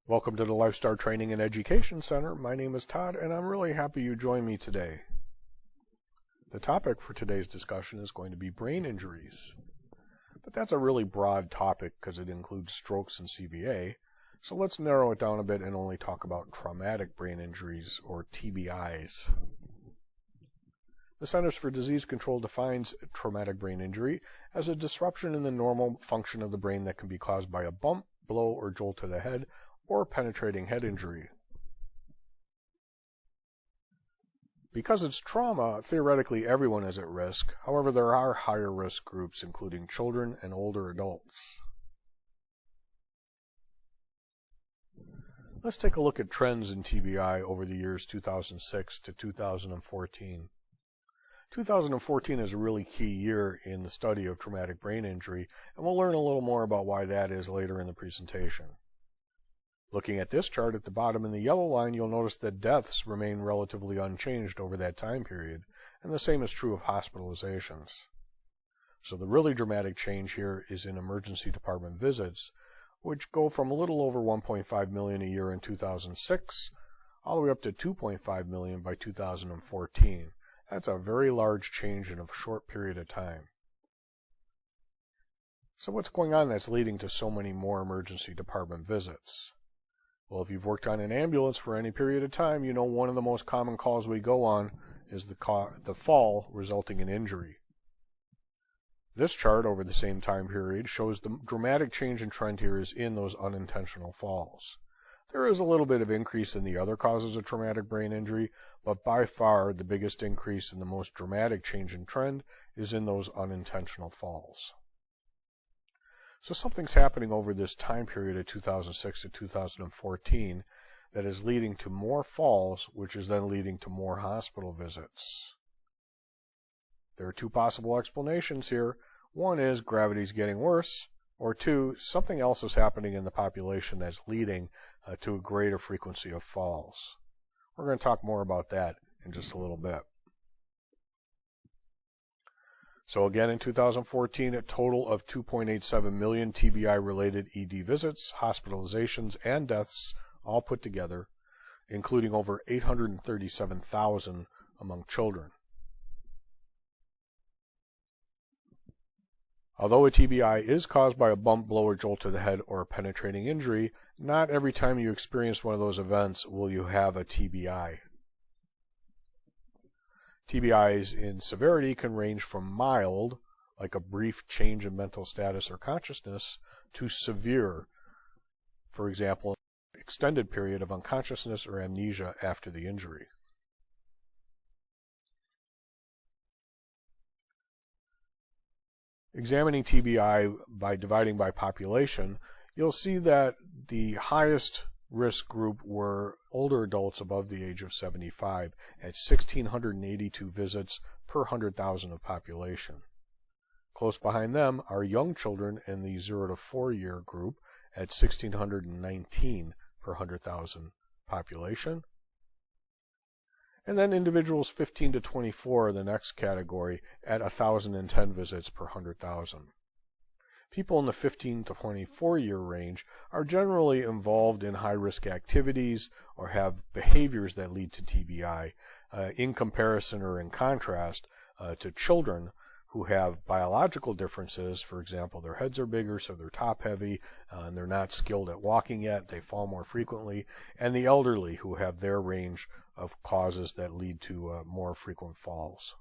Welcome to the Lifestar Training and Education Center. My name is Todd, and I'm really happy you joined me today. The topic for today's discussion is going to be brain injuries. But that's a really broad topic because it includes strokes and CVA, so let's narrow it down a bit and only talk about traumatic brain injuries, or TBIs. The Centers for Disease Control defines traumatic brain injury as a disruption in the normal function of the brain that can be caused by a bump, blow, or jolt to the head, or penetrating head injury. Because it's trauma, theoretically everyone is at risk. However, there are higher risk groups, including children and older adults. Let's take a look at trends in TBI over the years 2006 to 2014. 2014 is a really key year in the study of traumatic brain injury, and we'll learn a little more about why that is later in the presentation. Looking at this chart at the bottom in the yellow line, you'll notice that deaths remain relatively unchanged over that time period, and the same is true of hospitalizations. So the really dramatic change here is in emergency department visits, which go from a little over 1.5 million a year in 2006, all the way up to 2.5 million by 2014. That's a very large change in a short period of time. So what's going on that's leading to so many more emergency department visits? Well, if you've worked on an ambulance for any period of time, you know one of the most common calls we go on is the fall resulting in injury. This chart over the same time period shows the dramatic change in trend here is in those unintentional falls. There is a little bit of increase in the other causes of traumatic brain injury, but by far the biggest increase and the most dramatic change in trend is in those unintentional falls. So something's happening over this time period of 2006 to 2014 that is leading to more falls, which is then leading to more hospital visits. There are two possible explanations here. One is gravity's getting worse, or two, something else is happening in the population that's leading to a greater frequency of falls. We're going to talk more about that in just a little bit. So again, in 2014, a total of 2.87 million TBI-related ED visits, hospitalizations, and deaths, all put together, including over 837,000 among children. Although a TBI is caused by a bump, blow, or jolt to the head or a penetrating injury, not every time you experience one of those events will you have a TBI. TBIs in severity can range from mild, like a brief change in mental status or consciousness, to severe, for example, an extended period of unconsciousness or amnesia after the injury. Examining TBI by dividing by population, you'll see that the highest risk group were older adults above the age of 75 at 1,682 visits per 100,000 of population. Close behind them are young children in the 0 to 4 year group at 1,619 per 100,000 population. And then individuals 15 to 24 are the next category at 1,010 visits per 100,000. People in the 15 to 24 year range are generally involved in high-risk activities or have behaviors that lead to TBI in comparison or in contrast to children who have biological differences. For example, their heads are bigger, so they're top-heavy, and they're not skilled at walking yet, they fall more frequently, and the elderly who have their range of causes that lead to more frequent falls.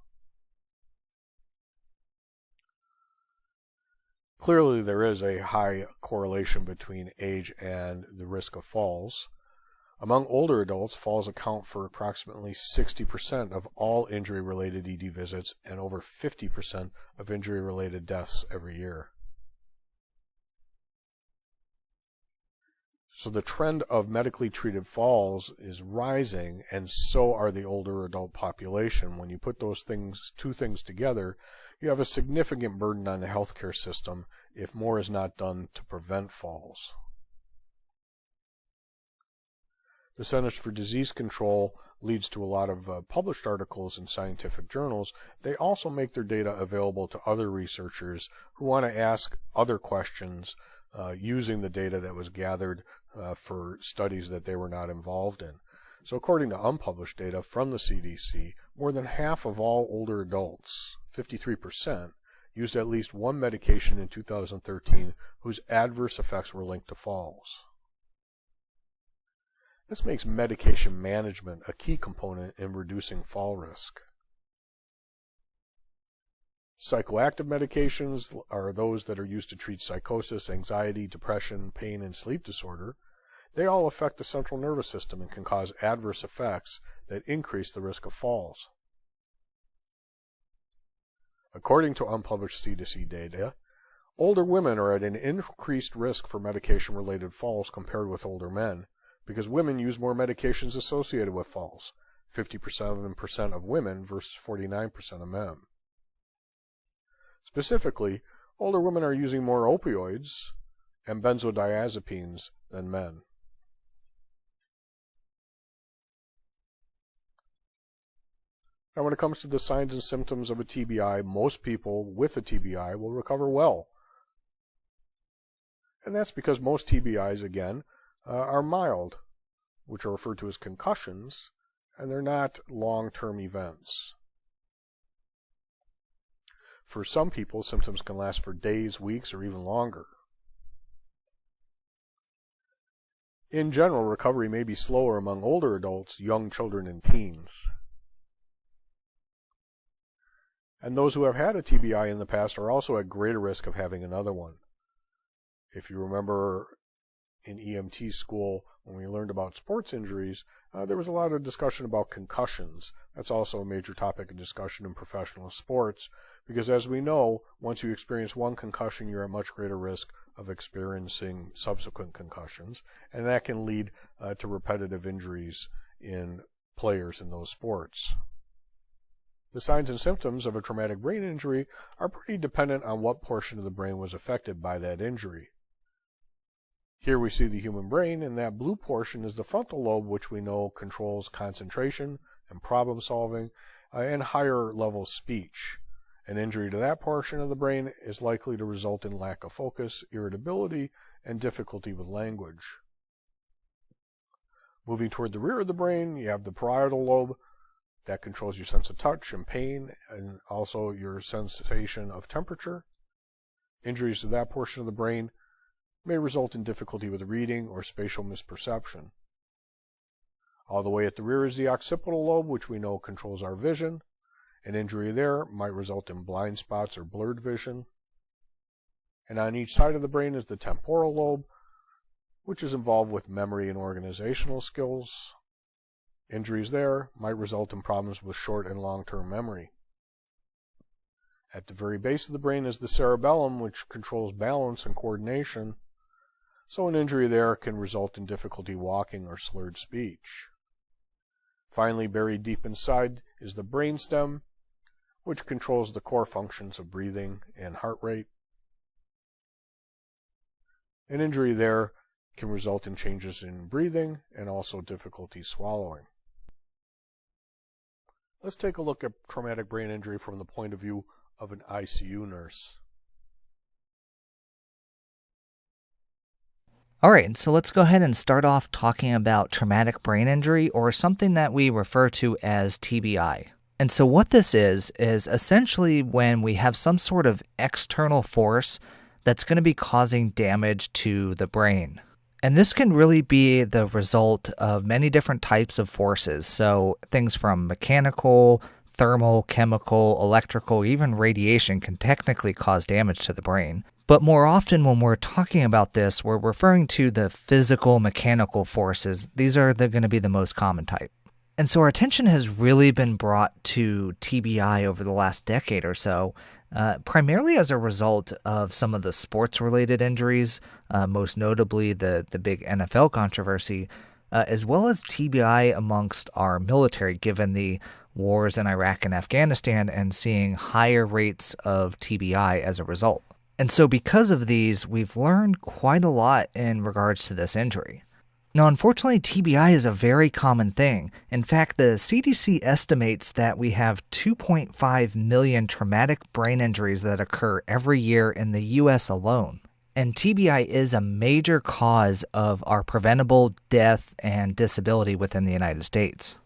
Clearly, there is a high correlation between age and the risk of falls. Among older adults, falls account for approximately 60% of all injury-related ED visits and over 50% of injury-related deaths every year. So the trend of medically treated falls is rising, and so are the older adult population. When you put those two things together, you have a significant burden on the healthcare system if more is not done to prevent falls. The Centers for Disease Control leads to a lot of published articles in scientific journals. They also make their data available to other researchers who want to ask other questions using the data that was gathered for studies that they were not involved in. So according to unpublished data from the CDC, more than half of all older adults, 53%, used at least one medication in 2013 whose adverse effects were linked to falls. This makes medication management a key component in reducing fall risk. Psychoactive medications are those that are used to treat psychosis, anxiety, depression, pain, and sleep disorder. They all affect the central nervous system and can cause adverse effects that increase the risk of falls. According to unpublished CDC data, older women are at an increased risk for medication-related falls compared with older men because women use more medications associated with falls, 50% of women versus 49% of men. Specifically, older women are using more opioids and benzodiazepines than men. Now, when it comes to the signs and symptoms of a TBI, most people with a TBI will recover well. And that's because most TBIs, again, are mild, which are referred to as concussions, and they're not long-term events. For some people, symptoms can last for days, weeks, or even longer. In general, recovery may be slower among older adults, young children, and teens. And those who have had a TBI in the past are also at greater risk of having another one. If you remember in EMT school, when we learned about sports injuries, there was a lot of discussion about concussions. That's also a major topic of discussion in professional sports, because as we know, once you experience one concussion, you're at much greater risk of experiencing subsequent concussions, and that can lead to repetitive injuries in players in those sports. The signs and symptoms of a traumatic brain injury are pretty dependent on what portion of the brain was affected by that injury. Here we see the human brain, and that blue portion is the frontal lobe, which we know controls concentration and problem solving and higher level speech. An injury to that portion of the brain is likely to result in lack of focus, irritability, and difficulty with language. Moving toward the rear of the brain, you have the parietal lobe. That controls your sense of touch and pain, and also your sensation of temperature. Injuries to that portion of the brain may result in difficulty with reading or spatial misperception. All the way at the rear is the occipital lobe, which we know controls our vision. An injury there might result in blind spots or blurred vision. And on each side of the brain is the temporal lobe, which is involved with memory and organizational skills. Injuries there might result in problems with short and long-term memory. At the very base of the brain is the cerebellum, which controls balance and coordination, so an injury there can result in difficulty walking or slurred speech. Finally, buried deep inside is the brainstem, which controls the core functions of breathing and heart rate. An injury there can result in changes in breathing and also difficulty swallowing. Let's take a look at traumatic brain injury from the point of view of an ICU nurse. All right, so let's go ahead and start off talking about traumatic brain injury, or something that we refer to as TBI. And so what this is essentially when we have some sort of external force that's going to be causing damage to the brain. And this can really be the result of many different types of forces. So things from mechanical, thermal, chemical, electrical, even radiation can technically cause damage to the brain. But more often when we're talking about this, we're referring to the physical, mechanical forces. These are going to be the most common type. And so our attention has really been brought to TBI over the last decade or so, primarily as a result of some of the sports-related injuries, most notably the big NFL controversy, as well as TBI amongst our military, given the wars in Iraq and Afghanistan, and seeing higher rates of TBI as a result. And so because of these, we've learned quite a lot in regards to this injury. Now, unfortunately, TBI is a very common thing. In fact, the CDC estimates that we have 2.5 million traumatic brain injuries that occur every year in the U.S. alone. And TBI is a major cause of our preventable death and disability within the United States.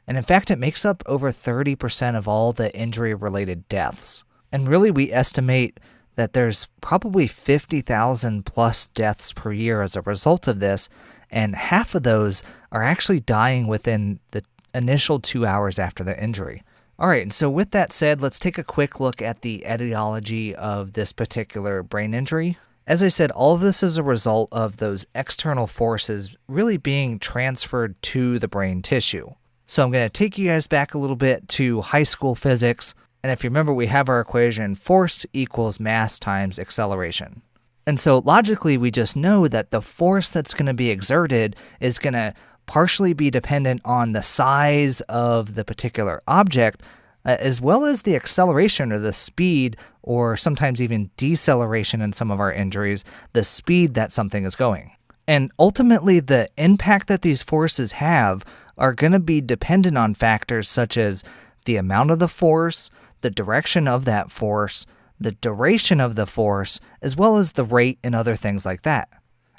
And in fact, it makes up over 30% of all the injury-related deaths. And really, we estimate that there's probably 50,000 plus deaths per year as a result of this, and half of those are actually dying within the initial 2 hours after the injury. All right, and so with that said, let's take a quick look at the etiology of this particular brain injury. As I said, all of this is a result of those external forces really being transferred to the brain tissue. So I'm going to take you guys back a little bit to high school physics. And if you remember, we have our equation force equals mass times acceleration. And so logically, we just know that the force that's going to be exerted is going to partially be dependent on the size of the particular object, as well as the acceleration or the speed, or sometimes even deceleration in some of our injuries, the speed that something is going. And ultimately, the impact that these forces have are going to be dependent on factors such as the amount of the force, the direction of that force, the duration of the force, as well as the rate and other things like that.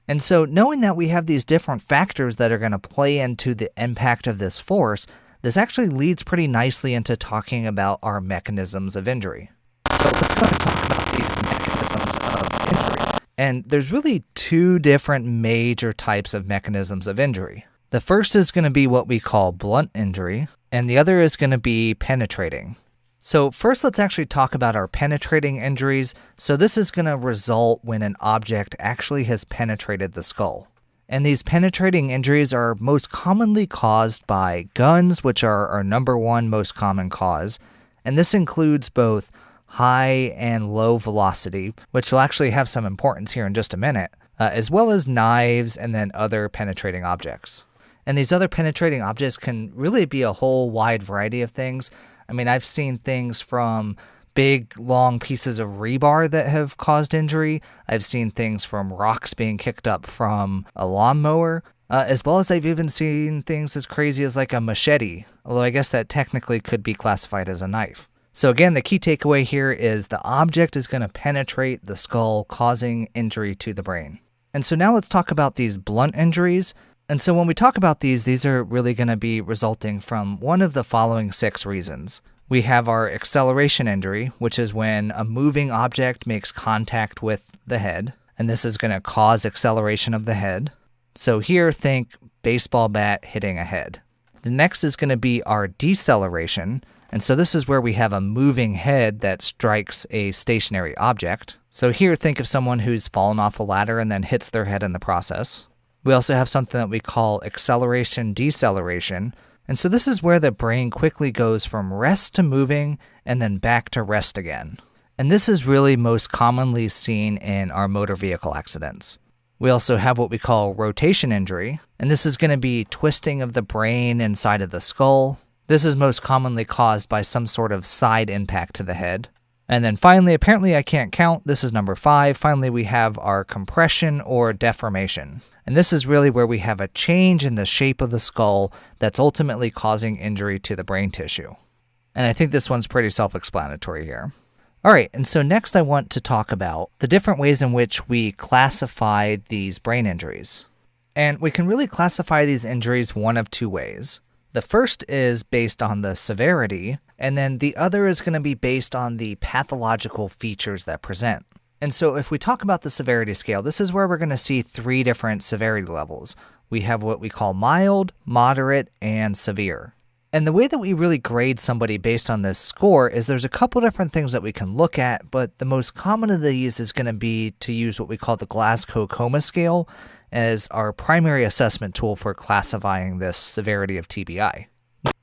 And so knowing that we have these different factors that are going to play into the impact of this force, this actually leads pretty nicely into talking about our mechanisms of injury. So let's go ahead and talk about these mechanisms of injury. And there's really two different major types of mechanisms of injury. The first is going to be what we call blunt injury, and the other is going to be penetrating. So first, let's actually talk about our penetrating injuries. So this is going to result when an object actually has penetrated the skull. And these penetrating injuries are most commonly caused by guns, which are our number one most common cause. And this includes both high and low velocity, which will actually have some importance here in just a minute, as well as knives and then other penetrating objects. And these other penetrating objects can really be a whole wide variety of things. I mean, I've seen things from big, long pieces of rebar that have caused injury. I've seen things from rocks being kicked up from a lawnmower, as well as I've even seen things as crazy as like a machete, although I guess that technically could be classified as a knife. So again, the key takeaway here is the object is going to penetrate the skull, causing injury to the brain. And so now let's talk about these blunt injuries. And so when we talk about these are really going to be resulting from one of the following 6 reasons. We have our acceleration injury, which is when a moving object makes contact with the head, and this is going to cause acceleration of the head. So here, think baseball bat hitting a head. The next is going to be our deceleration, and so this is where we have a moving head that strikes a stationary object. So here, think of someone who's fallen off a ladder and then hits their head in the process. We also have something that we call acceleration-deceleration, and so this is where the brain quickly goes from rest to moving and then back to rest again. And this is really most commonly seen in our motor vehicle accidents. We also have what we call rotation injury, and this is going to be twisting of the brain inside of the skull. This is most commonly caused by some sort of side impact to the head. And then finally, apparently I can't count, this is number 5. Finally, we have our compression or deformation. And this is really where we have a change in the shape of the skull that's ultimately causing injury to the brain tissue. And I think this one's pretty self-explanatory here. All right, and so next I want to talk about the different ways in which we classify these brain injuries. And we can really classify these injuries one of 2 ways. The first is based on the severity, and then the other is going to be based on the pathological features that present. And so if we talk about the severity scale, this is where we're going to see 3 different severity levels. We have what we call mild, moderate, and severe. And the way that we really grade somebody based on this score is there's a couple different things that we can look at, but the most common of these is going to be to use what we call the Glasgow Coma Scale as our primary assessment tool for classifying this severity of TBI.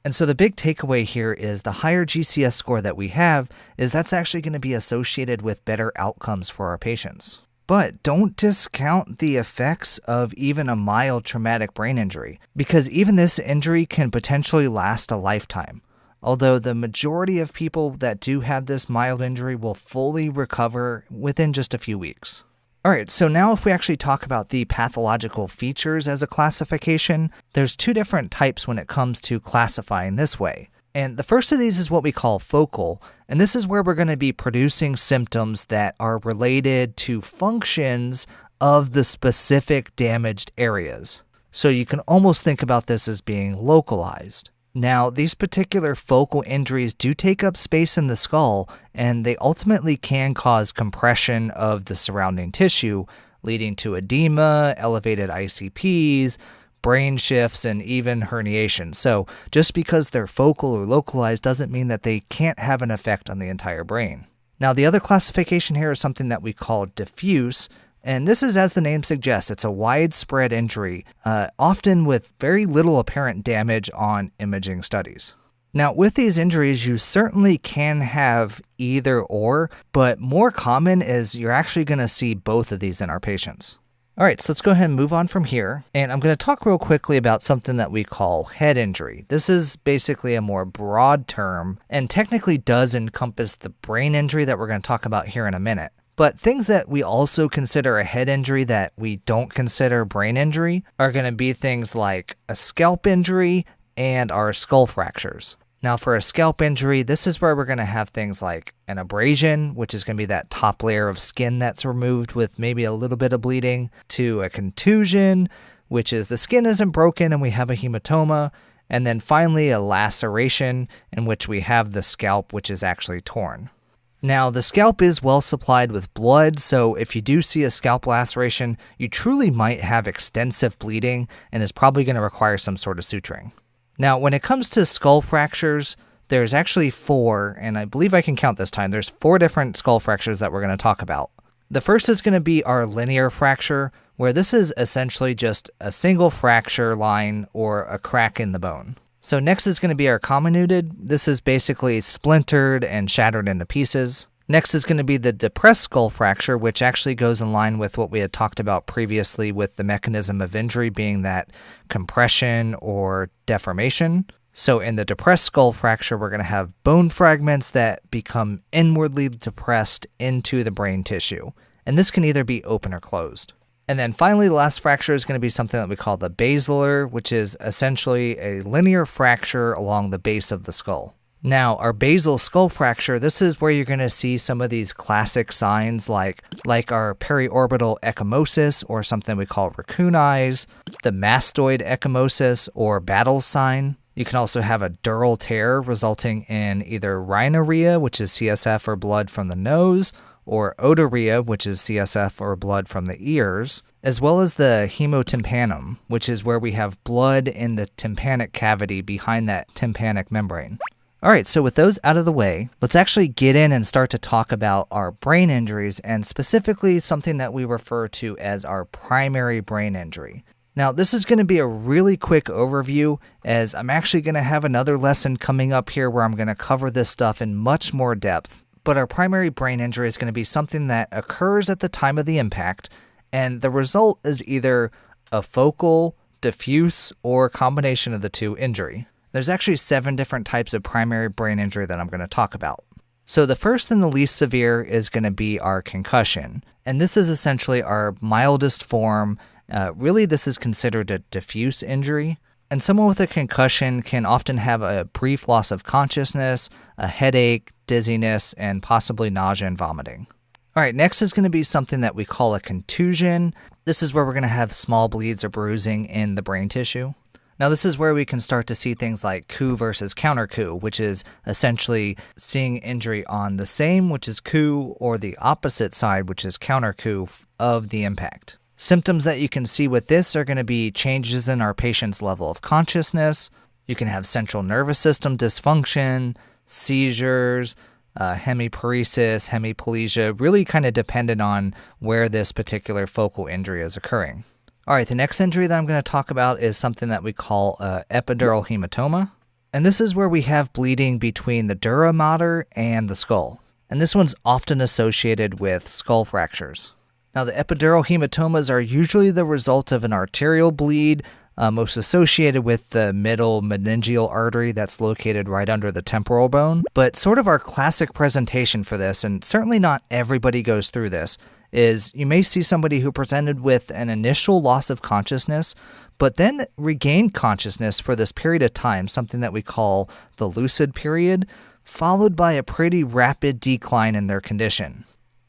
And so the big takeaway here is the higher GCS score that we have is that's actually going to be associated with better outcomes for our patients. But don't discount the effects of even a mild traumatic brain injury, because even this injury can potentially last a lifetime. Although the majority of people that do have this mild injury will fully recover within just a few weeks. All right, so now if we actually talk about the pathological features as a classification, there's 2 different types when it comes to classifying this way. And the first of these is what we call focal, and this is where we're going to be producing symptoms that are related to functions of the specific damaged areas. So you can almost think about this as being localized. Now, these particular focal injuries do take up space in the skull, and they ultimately can cause compression of the surrounding tissue, leading to edema, elevated ICPs, brain shifts, and even herniation. So just because they're focal or localized doesn't mean that they can't have an effect on the entire brain. Now, the other classification here is something that we call diffuse, and this is, as the name suggests, it's a widespread injury, often with very little apparent damage on imaging studies. Now, with these injuries, you certainly can have either or, but more common is you're actually going to see both of these in our patients. All right, so let's go ahead and move on from here. And I'm going to talk real quickly about something that we call head injury. This is basically a more broad term and technically does encompass the brain injury that we're going to talk about here in a minute. But things that we also consider a head injury that we don't consider brain injury are going to be things like a scalp injury and our skull fractures. Now, for a scalp injury, this is where we're going to have things like an abrasion, which is going to be that top layer of skin that's removed with maybe a little bit of bleeding, to a contusion, which is the skin isn't broken and we have a hematoma, and then finally a laceration in which we have the scalp, which is actually torn. Now, the scalp is well supplied with blood, so if you do see a scalp laceration, you truly might have extensive bleeding and is probably going to require some sort of suturing. Now, when it comes to skull fractures, there's actually 4, and I believe I can count this time. There's 4 different skull fractures that we're going to talk about. The first is going to be our linear fracture, where this is essentially just a single fracture line or a crack in the bone. So next is going to be our comminuted. This is basically splintered and shattered into pieces. Next is going to be the depressed skull fracture, which actually goes in line with what we had talked about previously with the mechanism of injury being that compression or deformation. So in the depressed skull fracture, we're going to have bone fragments that become inwardly depressed into the brain tissue. And this can either be open or closed. And then finally, the last fracture is going to be something that we call the basilar, which is essentially a linear fracture along the base of the skull. Now, our basal skull fracture, this is where you're going to see some of these classic signs like our periorbital ecchymosis, or something we call raccoon eyes, the mastoid ecchymosis or battle sign. You can also have a dural tear resulting in either rhinorrhea, which is CSF or blood from the nose, or otorrhea, which is CSF or blood from the ears, as well as the hemotympanum, which is where we have blood in the tympanic cavity behind that tympanic membrane. All right, so with those out of the way, let's actually get in and start to talk about our brain injuries, and specifically something that we refer to as our primary brain injury. Now, this is going to be a really quick overview, as I'm actually going to have another lesson coming up here where I'm going to cover this stuff in much more depth. But our primary brain injury is going to be something that occurs at the time of the impact, and the result is either a focal, diffuse, or a combination of the two injury. There's actually 7 different types of primary brain injury that I'm going to talk about. So the first and the least severe is going to be our concussion. And this is essentially our mildest form. Really, this is considered a diffuse injury. And someone with a concussion can often have a brief loss of consciousness, a headache, dizziness, and possibly nausea and vomiting. All right, next is going to be something that we call a contusion. This is where we're going to have small bleeds or bruising in the brain tissue. Now, this is where we can start to see things like coup versus counter coup, which is essentially seeing injury on the same, which is coup, or the opposite side, which is counter coup of the impact. Symptoms that you can see with this are going to be changes in our patient's level of consciousness. You can have central nervous system dysfunction, seizures, hemiparesis, hemiplegia, really kind of dependent on where this particular focal injury is occurring. All right, the next injury that I'm going to talk about is something that we call epidural hematoma. And this is where we have bleeding between the dura mater and the skull. And this one's often associated with skull fractures. Now, the epidural hematomas are usually the result of an arterial bleed, most associated with the middle meningeal artery that's located right under the temporal bone. But sort of our classic presentation for this, and certainly not everybody goes through this, is you may see somebody who presented with an initial loss of consciousness, but then regained consciousness for this period of time, something that we call the lucid period, followed by a pretty rapid decline in their condition.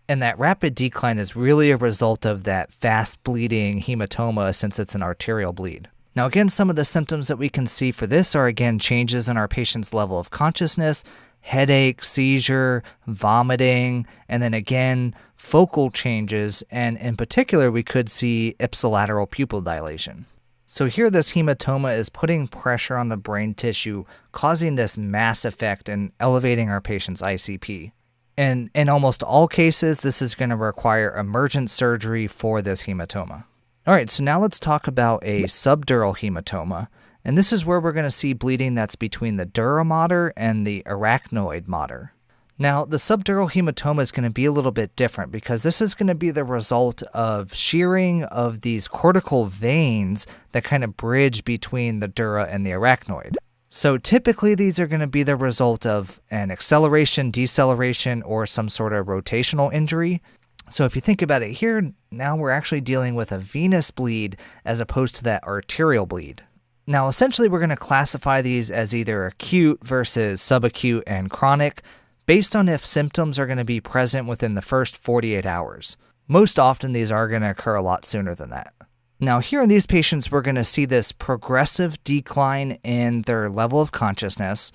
And that rapid decline is really a result of that fast bleeding hematoma, since it's an arterial bleed. Now again, some of the symptoms that we can see for this are again changes in our patient's level of consciousness, headache, seizure, vomiting, and then again, focal changes, and in particular, we could see ipsilateral pupil dilation. So here this hematoma is putting pressure on the brain tissue, causing this mass effect and elevating our patient's ICP. And in almost all cases, this is going to require emergent surgery for this hematoma. All right, so now let's talk about a subdural hematoma. And this is where we're going to see bleeding that's between the dura mater and the arachnoid mater. Now, the subdural hematoma is going to be a little bit different because this is going to be the result of shearing of these cortical veins that kind of bridge between the dura and the arachnoid. So typically these are going to be the result of an acceleration, deceleration, or some sort of rotational injury. So if you think about it here, now we're actually dealing with a venous bleed as opposed to that arterial bleed. Now, essentially, we're going to classify these as either acute versus subacute and chronic based on if symptoms are going to be present within the first 48 hours. Most often, these are going to occur a lot sooner than that. Now, here in these patients, we're going to see this progressive decline in their level of consciousness.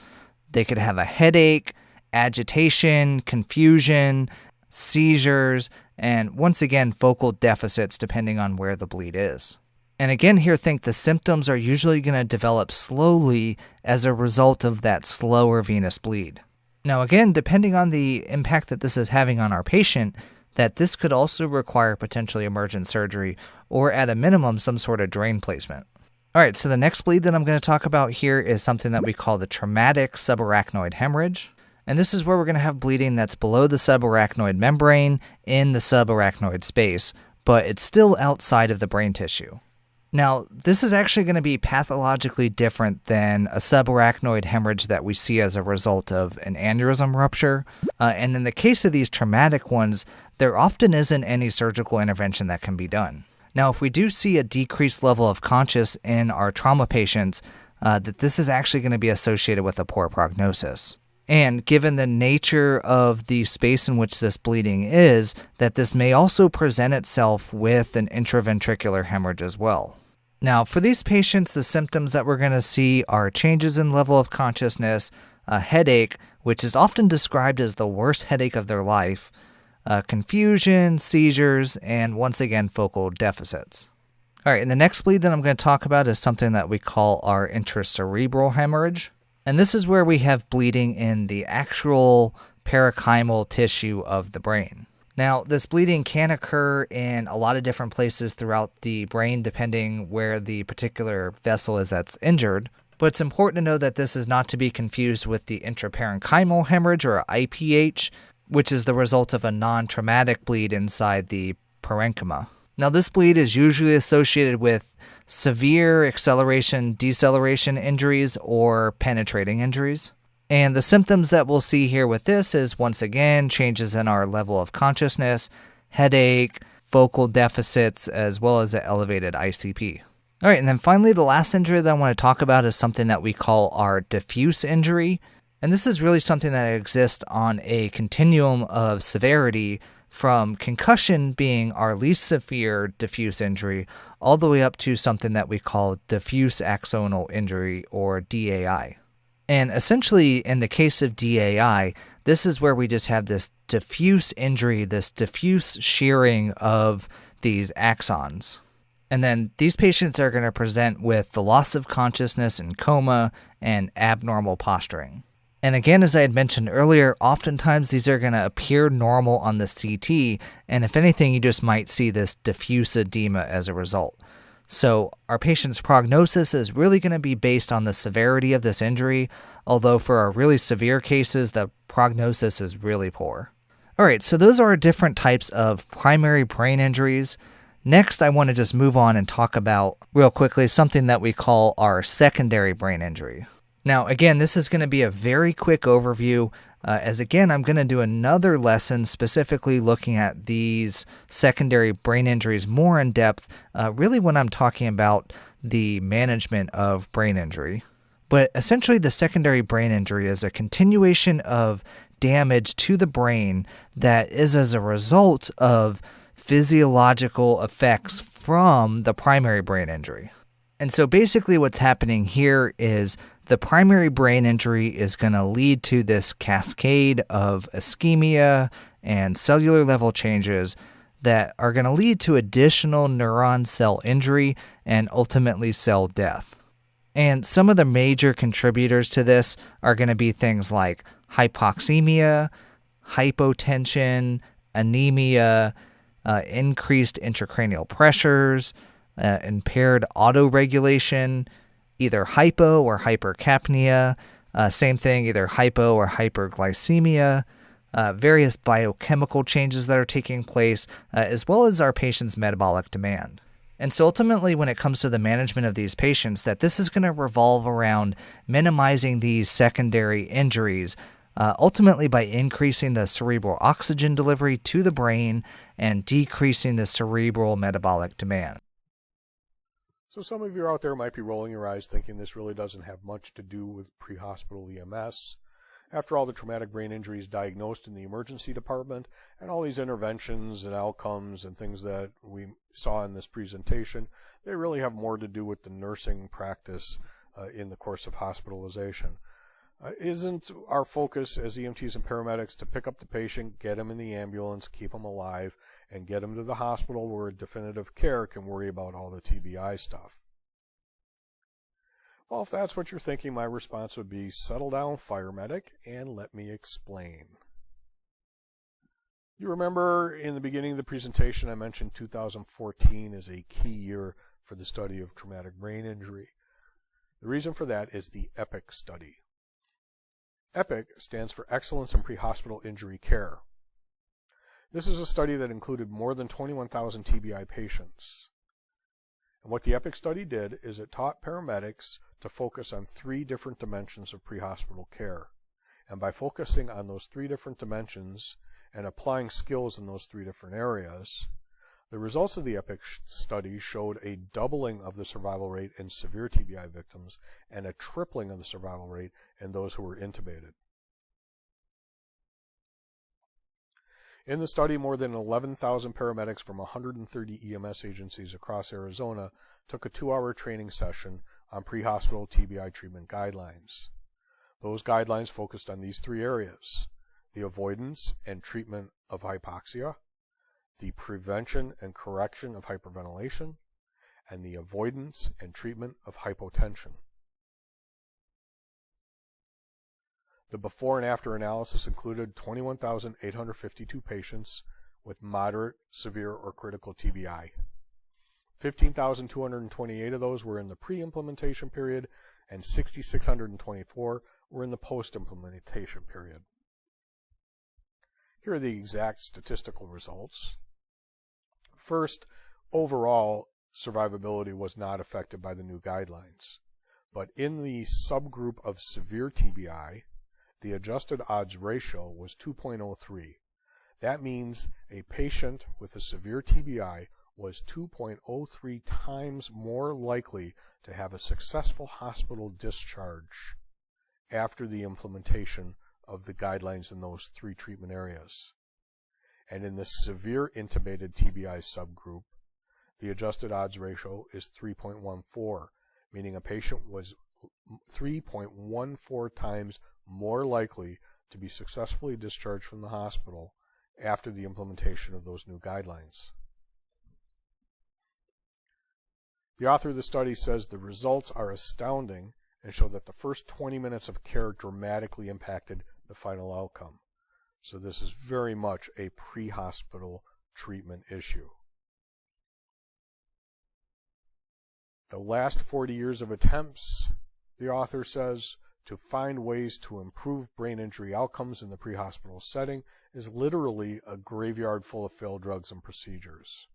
They could have a headache, agitation, confusion, seizures, and once again, focal deficits depending on where the bleed is. And again, here, think the symptoms are usually going to develop slowly as a result of that slower venous bleed. Now, again, depending on the impact that this is having on our patient, that this could also require potentially emergent surgery or at a minimum, some sort of drain placement. All right, so the next bleed that I'm going to talk about here is something that we call the traumatic subarachnoid hemorrhage. And this is where we're going to have bleeding that's below the subarachnoid membrane in the subarachnoid space, but it's still outside of the brain tissue. Now, this is actually going to be pathologically different than a subarachnoid hemorrhage that we see as a result of an aneurysm rupture. And in the case of these traumatic ones, there often isn't any surgical intervention that can be done. Now, if we do see a decreased level of conscious in our trauma patients, that this is actually going to be associated with a poor prognosis. And given the nature of the space in which this bleeding is, that this may also present itself with an intraventricular hemorrhage as well. Now, for these patients, the symptoms that we're going to see are changes in level of consciousness, a headache, which is often described as the worst headache of their life, confusion, seizures, and once again, focal deficits. All right, and the next bleed that I'm going to talk about is something that we call our intracerebral hemorrhage. And this is where we have bleeding in the actual parenchymal tissue of the brain. Now, this bleeding can occur in a lot of different places throughout the brain, depending where the particular vessel is that's injured. But it's important to know that this is not to be confused with the intraparenchymal hemorrhage, or IPH, which is the result of a non-traumatic bleed inside the parenchyma. Now, this bleed is usually associated with severe acceleration, deceleration injuries or penetrating injuries. And the symptoms that we'll see here with this is, once again, changes in our level of consciousness, headache, focal deficits, as well as an elevated ICP. All right, and then finally, the last injury that I want to talk about is something that we call our diffuse injury. And this is really something that exists on a continuum of severity, from concussion being our least severe diffuse injury all the way up to something that we call diffuse axonal injury, or DAI. And essentially, in the case of DAI, this is where we just have this diffuse injury, this diffuse shearing of these axons. And then these patients are going to present with the loss of consciousness and coma and abnormal posturing. And again, as I had mentioned earlier, oftentimes these are going to appear normal on the CT, and if anything, you just might see this diffuse edema as a result. So our patient's prognosis is really going to be based on the severity of this injury, although for our really severe cases, the prognosis is really poor. All right, so those are different types of primary brain injuries. Next, I want to just move on and talk about, real quickly, something that we call our secondary brain injury. Now, again, this is going to be a very quick overview. as again, I'm going to do another lesson specifically looking at these secondary brain injuries more in depth, really when I'm talking about the management of brain injury. But essentially, the secondary brain injury is a continuation of damage to the brain that is as a result of physiological effects from the primary brain injury. And so basically what's happening here is the primary brain injury is going to lead to this cascade of ischemia and cellular level changes that are going to lead to additional neuron cell injury and ultimately cell death. And some of the major contributors to this are going to be things like hypoxemia, hypotension, anemia, increased intracranial pressures, impaired autoregulation, either hypo or hypercapnia, same thing, either hypo or hyperglycemia, various biochemical changes that are taking place, as well as our patient's metabolic demand. And so ultimately, when it comes to the management of these patients, that this is going to revolve around minimizing these secondary injuries, ultimately by increasing the cerebral oxygen delivery to the brain and decreasing the cerebral metabolic demand. So some of you out there might be rolling your eyes thinking this really doesn't have much to do with pre-hospital EMS. After all the traumatic brain injuries diagnosed in the emergency department and all these interventions and outcomes and things that we saw in this presentation, they really have more to do with the nursing practice in the course of hospitalization. Isn't our focus as EMTs and paramedics to pick up the patient, get him in the ambulance, keep him alive, and get him to the hospital where definitive care can worry about all the TBI stuff? Well, if that's what you're thinking, my response would be settle down, fire medic, and let me explain. You remember in the beginning of the presentation I mentioned 2014 is a key year for the study of traumatic brain injury. The reason for that is the EPIC study. EPIC stands for Excellence in Pre-Hospital Injury Care. This is a study that included more than 21,000 TBI patients. And what the EPIC study did is it taught paramedics to focus on 3 different dimensions of pre-hospital care. And by focusing on those 3 different dimensions and applying skills in those 3 different areas, the results of the EPIC study showed a doubling of the survival rate in severe TBI victims and a tripling of the survival rate in those who were intubated. In the study, more than 11,000 paramedics from 130 EMS agencies across Arizona took a 2-hour training session on pre-hospital TBI treatment guidelines. Those guidelines focused on these 3 areas: the avoidance and treatment of hypoxia, the prevention and correction of hyperventilation, and the avoidance and treatment of hypotension. The before and after analysis included 21,852 patients with moderate, severe, or critical TBI. 15,228 of those were in the pre-implementation period, and 6,624 were in the post-implementation period. Here are the exact statistical results. First, overall, survivability was not affected by the new guidelines. But in the subgroup of severe TBI, the adjusted odds ratio was 2.03. That means a patient with a severe TBI was 2.03 times more likely to have a successful hospital discharge after the implementation of the guidelines in those 3 treatment areas. And in the severe intubated TBI subgroup, the adjusted odds ratio is 3.14, meaning a patient was 3.14 times more likely to be successfully discharged from the hospital after the implementation of those new guidelines. The author of the study says the results are astounding and show that the first 20 minutes of care dramatically impacted the final outcome. So this is very much a pre-hospital treatment issue. The last 40 years of attempts, the author says, to find ways to improve brain injury outcomes in the pre-hospital setting is literally a graveyard full of failed drugs and procedures.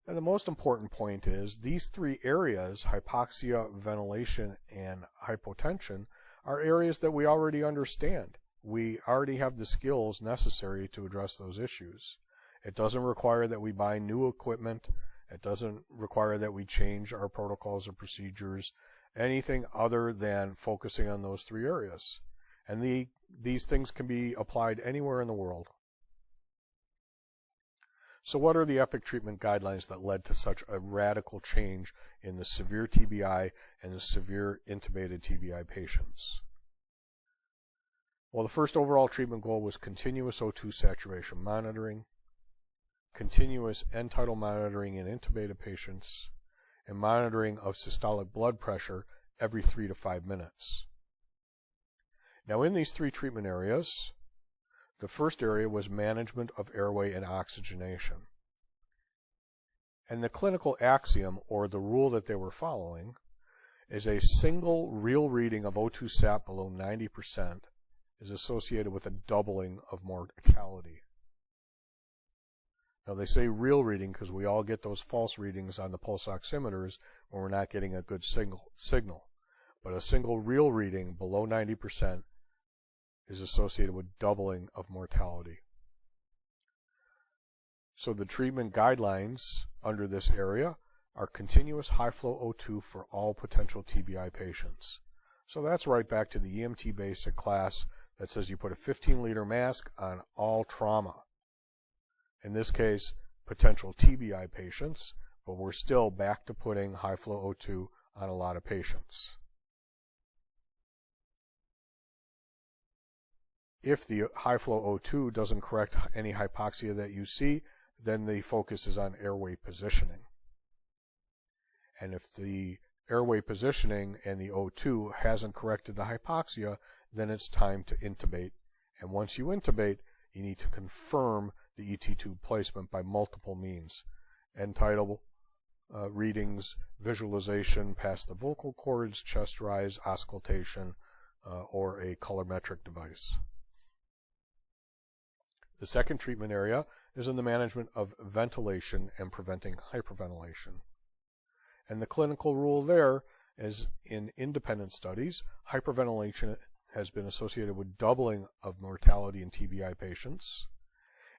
And the most important point is these 3 areas, hypoxia, ventilation, and hypotension, are areas that we already understand. We already have the skills necessary to address those issues. It doesn't require that we buy new equipment. It doesn't require that we change our protocols or procedures, anything other than focusing on those three areas. And these things can be applied anywhere in the world. So what are the EPIC treatment guidelines that led to such a radical change in the severe TBI and the severe intubated TBI patients? Well, the first overall treatment goal was continuous O2 saturation monitoring, continuous end-tidal monitoring in intubated patients, and monitoring of systolic blood pressure every 3 to 5 minutes. Now, in these three treatment areas, the first area was management of airway and oxygenation. And the clinical axiom, or the rule that they were following, is a single real reading of O2 sat below 90% is associated with a doubling of mortality. Now, they say real reading because we all get those false readings on the pulse oximeters when we're not getting a good signal. But a single real reading below 90% is associated with doubling of mortality. So the treatment guidelines under this area are continuous high flow O2 for all potential TBI patients. So that's right back to the EMT basic class that says you put a 15-liter mask on all trauma. In this case, potential TBI patients, but we're still back to putting high flow O2 on a lot of patients. If the high flow O2 doesn't correct any hypoxia that you see, then the focus is on airway positioning. And if the airway positioning and the O2 hasn't corrected the hypoxia, then it's time to intubate. And once you intubate, you need to confirm the ET tube placement by multiple means. End-tidal readings, visualization past the vocal cords, chest rise, auscultation, or a colorimetric device. The second treatment area is in the management of ventilation and preventing hyperventilation. And the clinical rule there is in independent studies, hyperventilation has been associated with doubling of mortality in TBI patients.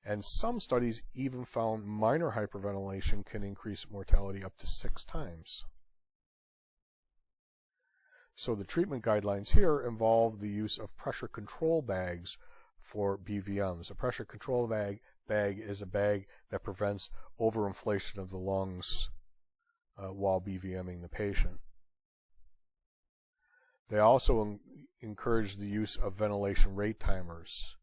And some studies even found minor hyperventilation can increase mortality up to 6 times. So the treatment guidelines here involve the use of pressure control bags for BVMs. A pressure control bag is a bag that prevents overinflation of the lungs while BVMing the patient. They also encourage the use of ventilation rate timers.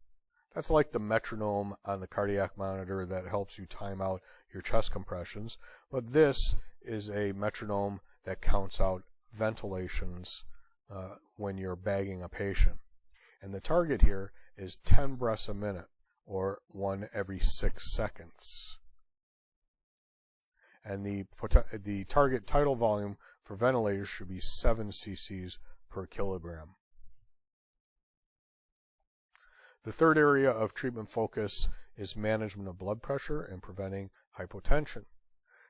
That's like the metronome on the cardiac monitor that helps you time out your chest compressions, but this is a metronome that counts out ventilations when you're bagging a patient. And the target here is 10 breaths a minute, or 1 every 6 seconds. And the target tidal volume for ventilators should be 7 cc's per kilogram. The third area of treatment focus is management of blood pressure and preventing hypotension.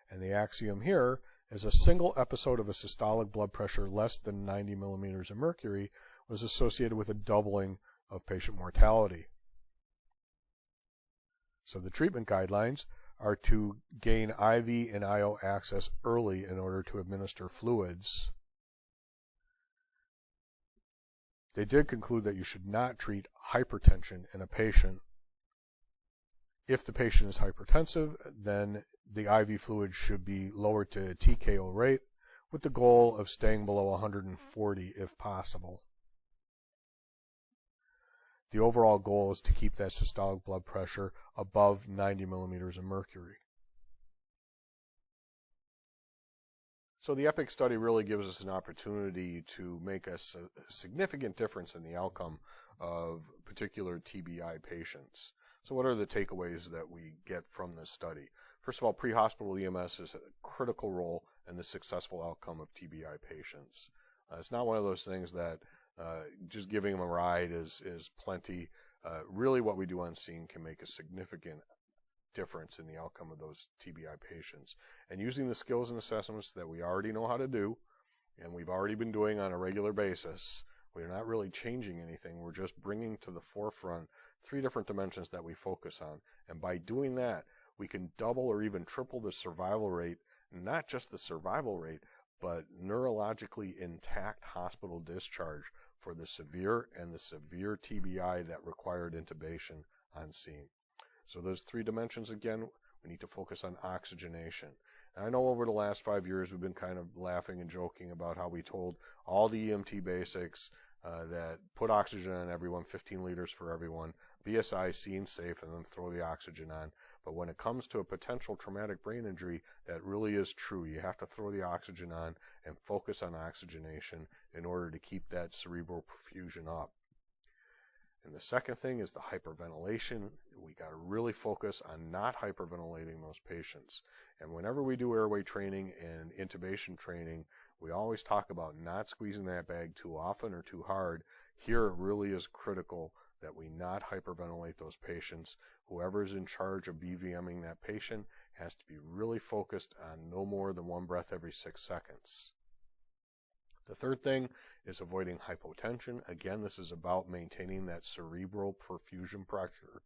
And the axiom here is a single episode of a systolic blood pressure less than 90 millimeters of mercury was associated with a doubling of patient mortality. So the treatment guidelines are to gain IV and IO access early in order to administer fluids. They did conclude that you should not treat hypertension in a patient. If the patient is hypertensive, then the IV fluid should be lowered to TKO rate with the goal of staying below 140 if possible. The overall goal is to keep that systolic blood pressure above 90 millimeters of mercury. So the EPIC study really gives us an opportunity to make a significant difference in the outcome of particular TBI patients. So what are the takeaways that we get from this study? First of all, pre-hospital EMS is a critical role in the successful outcome of TBI patients. It's not one of those things that just giving them a ride is plenty. Really what we do on scene can make a significant difference in the outcome of those TBI patients. And using the skills and assessments that we already know how to do, and we've already been doing on a regular basis, We're not really changing anything. We're just bringing to the forefront 3 different dimensions that we focus on. And by doing that, we can double or even triple the survival rate, not just the survival rate, but neurologically intact hospital discharge for the severe and the severe TBI that required intubation on scene. So those 3 dimensions, again, we need to focus on oxygenation. And I know over the last 5 years we've been kind of laughing and joking about how we told all the EMT basics that put oxygen on everyone, 15 liters for everyone, BSI, scene safe, and then throw the oxygen on. But when it comes to a potential traumatic brain injury, that really is true. You have to throw the oxygen on and focus on oxygenation in order to keep that cerebral perfusion up. And the second thing is the hyperventilation. We got to really focus on not hyperventilating those patients. And whenever we do airway training and intubation training, we always talk about not squeezing that bag too often or too hard. Here it really is critical that we not hyperventilate those patients. Whoever is in charge of BVMing that patient has to be really focused on no more than 1 breath every 6 seconds. The third thing is avoiding hypotension. Again, this is about maintaining that cerebral perfusion pressure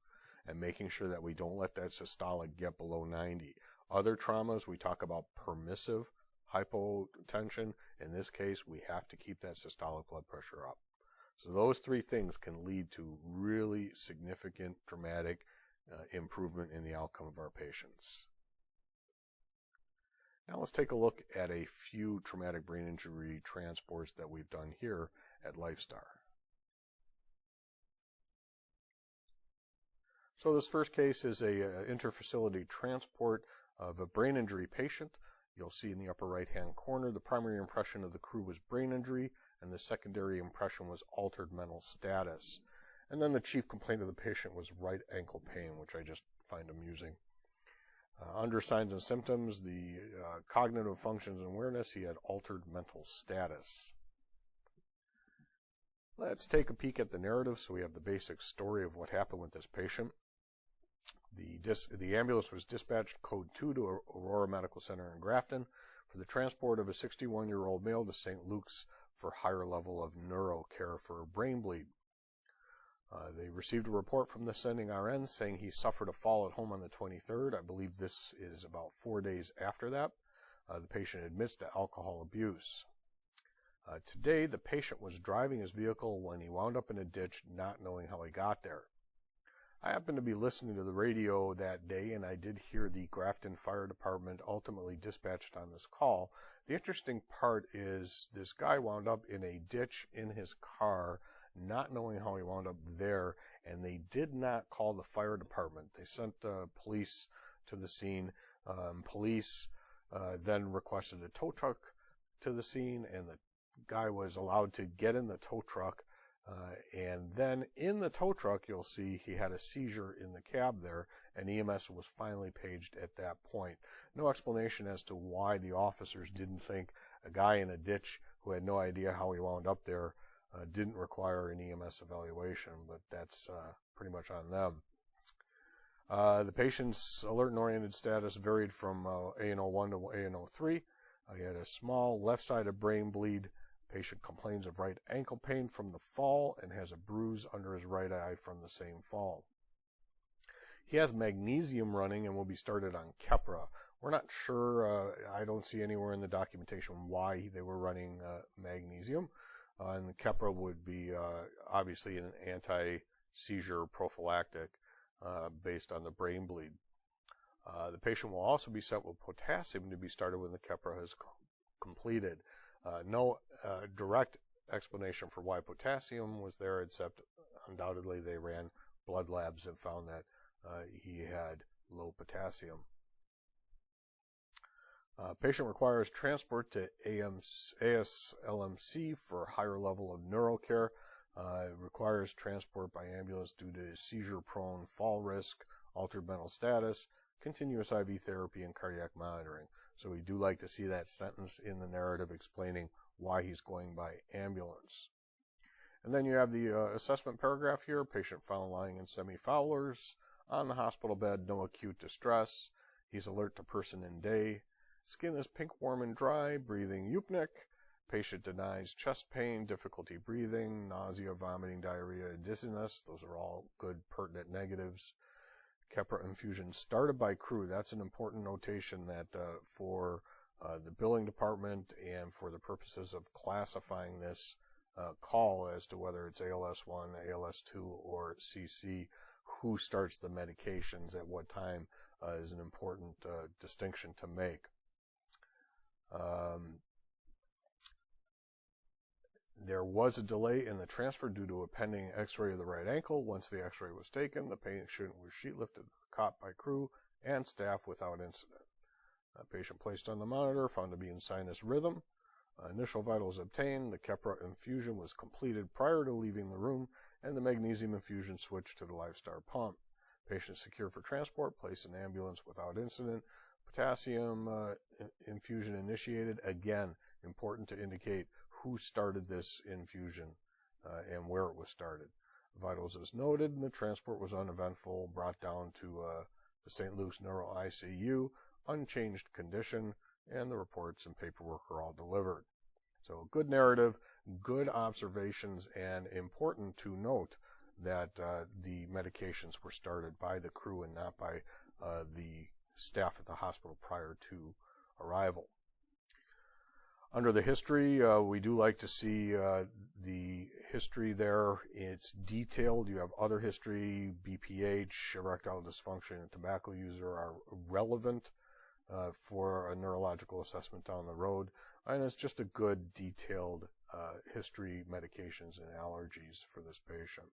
and making sure that we don't let that systolic get below 90. Other traumas, we talk about permissive hypotension. In this case, we have to keep that systolic blood pressure up. So those 3 things can lead to really significant dramatic improvement in the outcome of our patients. Now let's take a look at a few traumatic brain injury transports that we've done here at Lifestar. So this first case is a interfacility transport of a brain injury patient. You'll see in the upper right-hand corner the primary impression of the crew was brain injury, and the secondary impression was altered mental status. And then the chief complaint of the patient was right ankle pain, which I just find amusing. Under signs and symptoms, the cognitive functions and awareness, he had altered mental status. Let's take a peek at the narrative so we have the basic story of what happened with this patient. The ambulance was dispatched code 2 to Aurora Medical Center in Grafton for the transport of a 61-year-old male to St. Luke's for higher level of neuro care for a brain bleed. They received a report from the sending RN saying he suffered a fall at home on the 23rd. I believe this is about 4 days after that. The patient admits to alcohol abuse. Today, the patient was driving his vehicle when he wound up in a ditch, not knowing how he got there. I happened to be listening to the radio that day, and I did hear the Grafton Fire Department ultimately dispatched on this call. The interesting part is this guy wound up in a ditch in his car, not knowing how he wound up there, and they did not call the fire department. They sent police to the scene. Police then requested a tow truck to the scene, and the guy was allowed to get in the tow truck. And then in the tow truck, you'll see he had a seizure in the cab there, and EMS was finally paged at that point. No explanation as to why the officers didn't think a guy in a ditch who had no idea how he wound up there didn't require an EMS evaluation, but that's pretty much on them. The patient's alert and oriented status varied from ANO1 to ANO3. He had a small left-sided brain bleed. Patient complains of right ankle pain from the fall and has a bruise under his right eye from the same fall. He has magnesium running and will be started on Keppra. We're not sure, I don't see anywhere in the documentation why they were running magnesium. And the Keppra would be obviously an anti-seizure prophylactic based on the brain bleed. The patient will also be sent with potassium to be started when the Keppra has completed. No direct explanation for why potassium was there, except undoubtedly they ran blood labs and found that he had low potassium. Patient requires transport to ASLMC for higher level of neurocare. Requires transport by ambulance due to seizure-prone fall risk, altered mental status, continuous IV therapy, and cardiac monitoring. So we do like to see that sentence in the narrative explaining why he's going by ambulance. And then you have the assessment paragraph here. Patient found lying in semi-Fowlers on the hospital bed, no acute distress. He's alert to person in day. Skin is pink, warm, and dry. Breathing eupnic. Patient denies chest pain, difficulty breathing, nausea, vomiting, diarrhea, and dizziness. Those are all good pertinent negatives. Keppra infusion started by crew. That's an important notation that for the billing department and for the purposes of classifying this call as to whether it's ALS1, ALS2, or CC, who starts the medications at what time is an important distinction to make. There was a delay in the transfer due to a pending x-ray of the right ankle. Once the x-ray was taken, the patient was sheet lifted to the cot by crew and staff without incident. Patient placed on the monitor, found to be in sinus rhythm. Initial vitals obtained. The Keppra infusion was completed prior to leaving the room, and the magnesium infusion switched to the Lifestar pump. Patient secure for transport, placed in ambulance without incident. Potassium infusion initiated. Again, important to indicate who started this infusion and where it was started. Vitals as noted, and the transport was uneventful, brought down to the St. Luke's Neuro ICU, unchanged condition, and the reports and paperwork are all delivered. So good narrative, good observations, and important to note that the medications were started by the crew and not by the staff at the hospital prior to arrival. Under the history, we do like to see the history there. It's detailed. You have other history, BPH, erectile dysfunction, and tobacco user are relevant for a neurological assessment down the road. And it's just a good detailed history, medications, and allergies for this patient.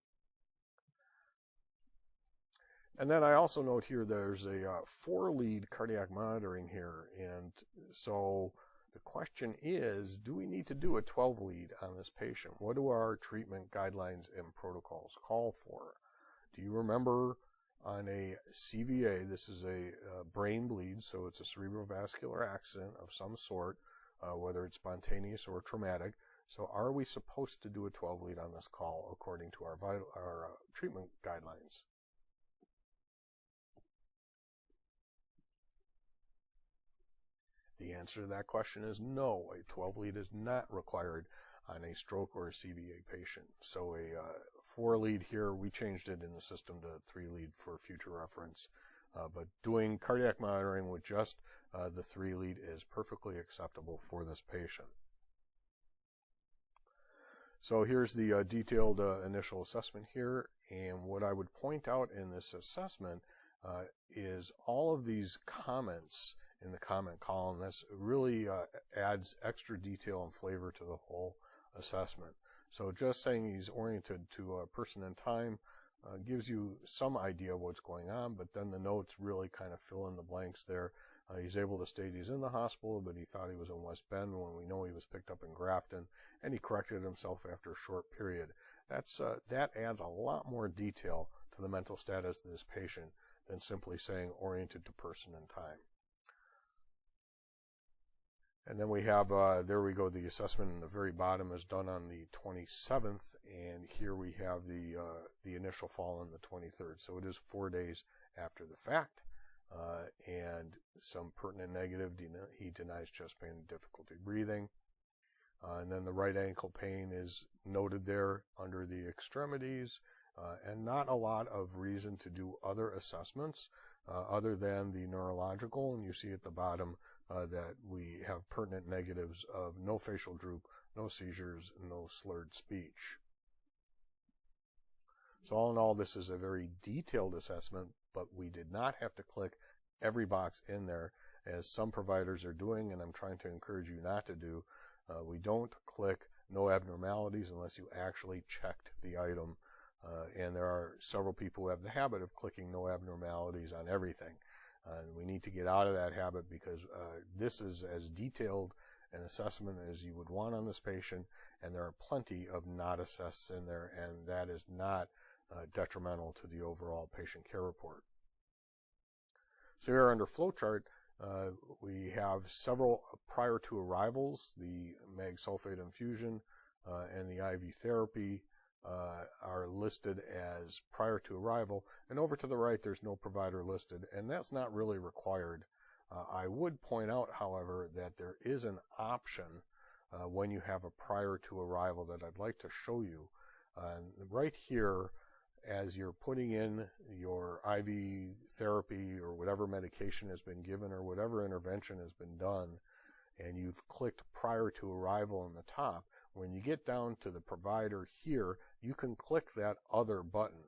And then I also note here there's a 4-lead cardiac monitoring here. And so the question is, do we need to do a 12-lead on this patient? What do our treatment guidelines and protocols call for? Do you remember on a CVA, this is a brain bleed, so it's a cerebrovascular accident of some sort, whether it's spontaneous or traumatic. So are we supposed to do a 12-lead on this call according to our treatment guidelines? The answer to that question is no. A 12-lead is not required on a stroke or a CVA patient. So a 4-lead here, we changed it in the system to 3-lead for future reference. But doing cardiac monitoring with just the 3-lead is perfectly acceptable for this patient. So here's the detailed initial assessment here. And what I would point out in this assessment is all of these comments in the comment column. This really adds extra detail and flavor to the whole assessment. So just saying he's oriented to a person and time gives you some idea of what's going on, but then the notes really kind of fill in the blanks there. He's able to state he's in the hospital, but he thought he was in West Bend when we know he was picked up in Grafton, and he corrected himself after a short period. That adds a lot more detail to the mental status of this patient than simply saying oriented to person and time. And then we have, there we go, the assessment in the very bottom is done on the 27th, and here we have the initial fall on the 23rd. So it is 4 days after the fact, and some pertinent negative, he denies chest pain and difficulty breathing. And then the right ankle pain is noted there under the extremities, and not a lot of reason to do other assessments other than the neurological, and you see at the bottom that we have pertinent negatives of no facial droop, no seizures, no slurred speech. So all in all, this is a very detailed assessment, but we did not have to click every box in there as some providers are doing, and I'm trying to encourage you not to do. We don't click no abnormalities unless you actually checked the item, and there are several people who have the habit of clicking no abnormalities on everything. We need to get out of that habit because this is as detailed an assessment as you would want on this patient, and there are plenty of not assessed in there, and that is not detrimental to the overall patient care report. So here under flowchart, we have several prior to arrivals, the mag sulfate infusion and the IV therapy are listed as prior to arrival, and over to the right there's no provider listed, and that's not really required. I would point out, however, that there is an option when you have a prior to arrival that I'd like to show you. Right here, as you're putting in your IV therapy or whatever medication has been given or whatever intervention has been done, and you've clicked prior to arrival on the top, when you get down to the provider here, you can click that other button.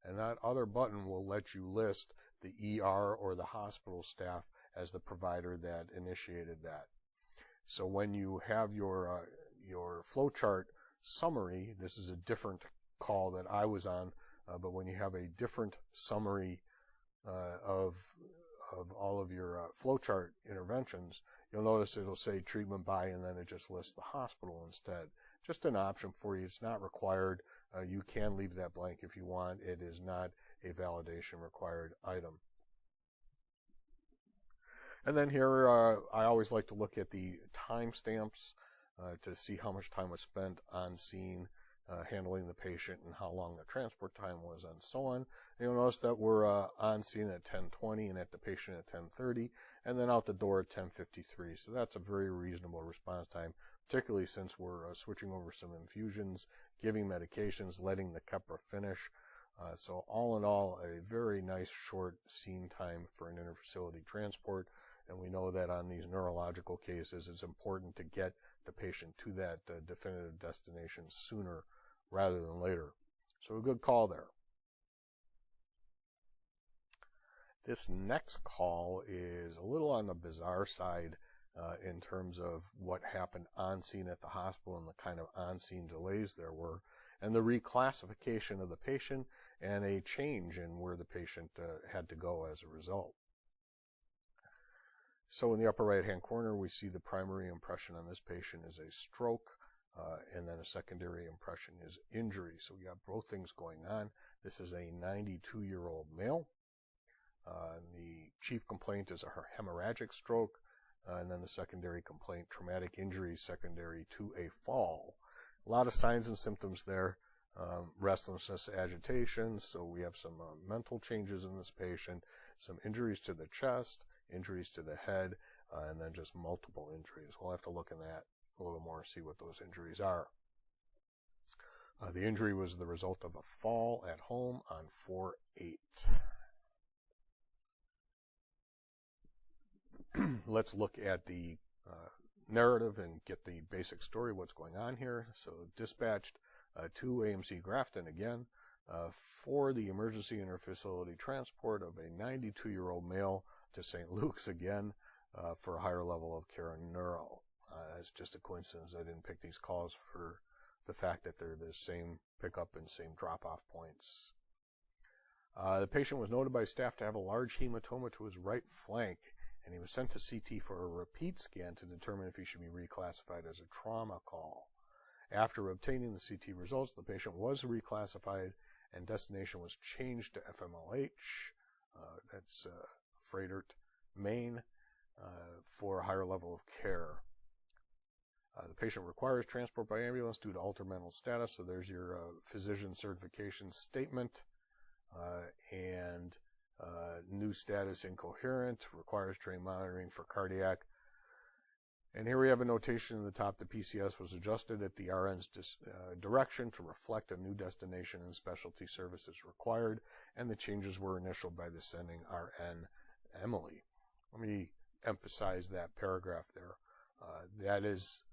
And that other button will let you list the ER or the hospital staff as the provider that initiated that. So when you have your flowchart summary, this is a different call that I was on, but when you have a different summary of all of your flowchart interventions, you'll notice it'll say treatment by, and then it just lists the hospital instead. Just an option for you. It's not required. You can leave that blank if you want. It is not a validation required item. And then here, I always like to look at the timestamps to see how much time was spent on scene handling the patient and how long the transport time was and so on. And you'll notice that we're on scene at 10:20 and at the patient at 10:30 and then out the door at 10:53. So that's a very reasonable response time, particularly since we're switching over some infusions, giving medications, letting the Keppra finish. So all in all, a very nice short scene time for an interfacility transport. And we know that on these neurological cases, it's important to get the patient to that definitive destination sooner rather than later. So a good call there. This next call is a little on the bizarre side in terms of what happened on scene at the hospital and the kind of on-scene delays there were, and the reclassification of the patient and a change in where the patient had to go as a result. So in the upper right-hand corner, we see the primary impression on this patient is a stroke, and then a secondary impression is injury. So we got both things going on. This is a 92-year-old male. The chief complaint is a hemorrhagic stroke, and then the secondary complaint, traumatic injury secondary to a fall. A lot of signs and symptoms there. Restlessness, agitation, so we have some mental changes in this patient, some injuries to the chest, injuries to the head, and then just multiple injuries. We'll have to look in that a little more and see what those injuries are. The injury was the result of a fall at home on 4/8. Let's look at the narrative and get the basic story, what's going on here. So dispatched to AMC Grafton again for the emergency interfacility transport of a 92-year-old male to St. Luke's again for a higher level of care in neuro. It's just a coincidence I didn't pick these calls for the fact that they're the same pickup and same drop-off points. The patient was noted by staff to have a large hematoma to his right flank, and he was sent to CT for a repeat scan to determine if he should be reclassified as a trauma call. After obtaining the CT results, the patient was reclassified and destination was changed to FMLH, that's Frederick, Maine, for a higher level of care. The patient requires transport by ambulance due to altered mental status, so there's your physician certification statement, and new status incoherent, requires train monitoring for cardiac. And here we have a notation at the top. The PCS was adjusted at the RN's direction to reflect a new destination and specialty services required, and the changes were initialed by the sending RN, Emily. Let me emphasize that paragraph there. That is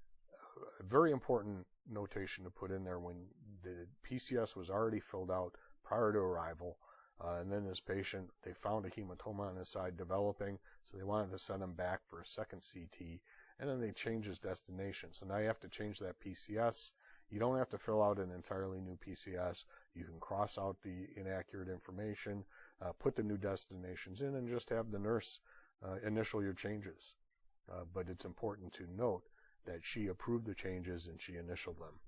a very important notation to put in there when the PCS was already filled out prior to arrival. And then this patient, they found a hematoma on his side developing, so they wanted to send him back for a second CT, and then they changed his destination. So now you have to change that PCS. You don't have to fill out an entirely new PCS. You can cross out the inaccurate information, put the new destinations in, and just have the nurse initial your changes. But it's important to note that she approved the changes and she initialed them.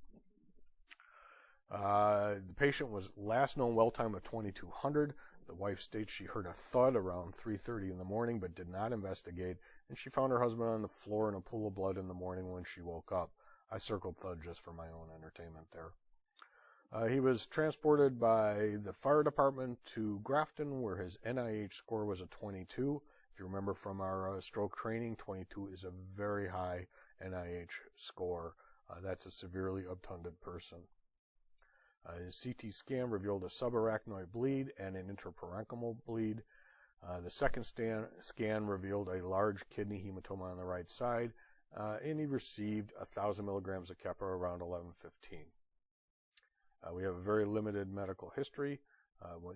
The patient was last known well time of 2200. The wife states she heard a thud around 3:30 in the morning but did not investigate, and she found her husband on the floor in a pool of blood in the morning when she woke up. I circled thud just for my own entertainment there. He was transported by the fire department to Grafton, where his NIH score was a 22. If you remember from our stroke training, 22 is a very high NIH score. That's a severely obtunded person. His CT scan revealed a subarachnoid bleed and an interparenchymal bleed. The second scan revealed a large kidney hematoma on the right side, and he received 1,000 milligrams of Keppra around 11:15. We have a very limited medical history.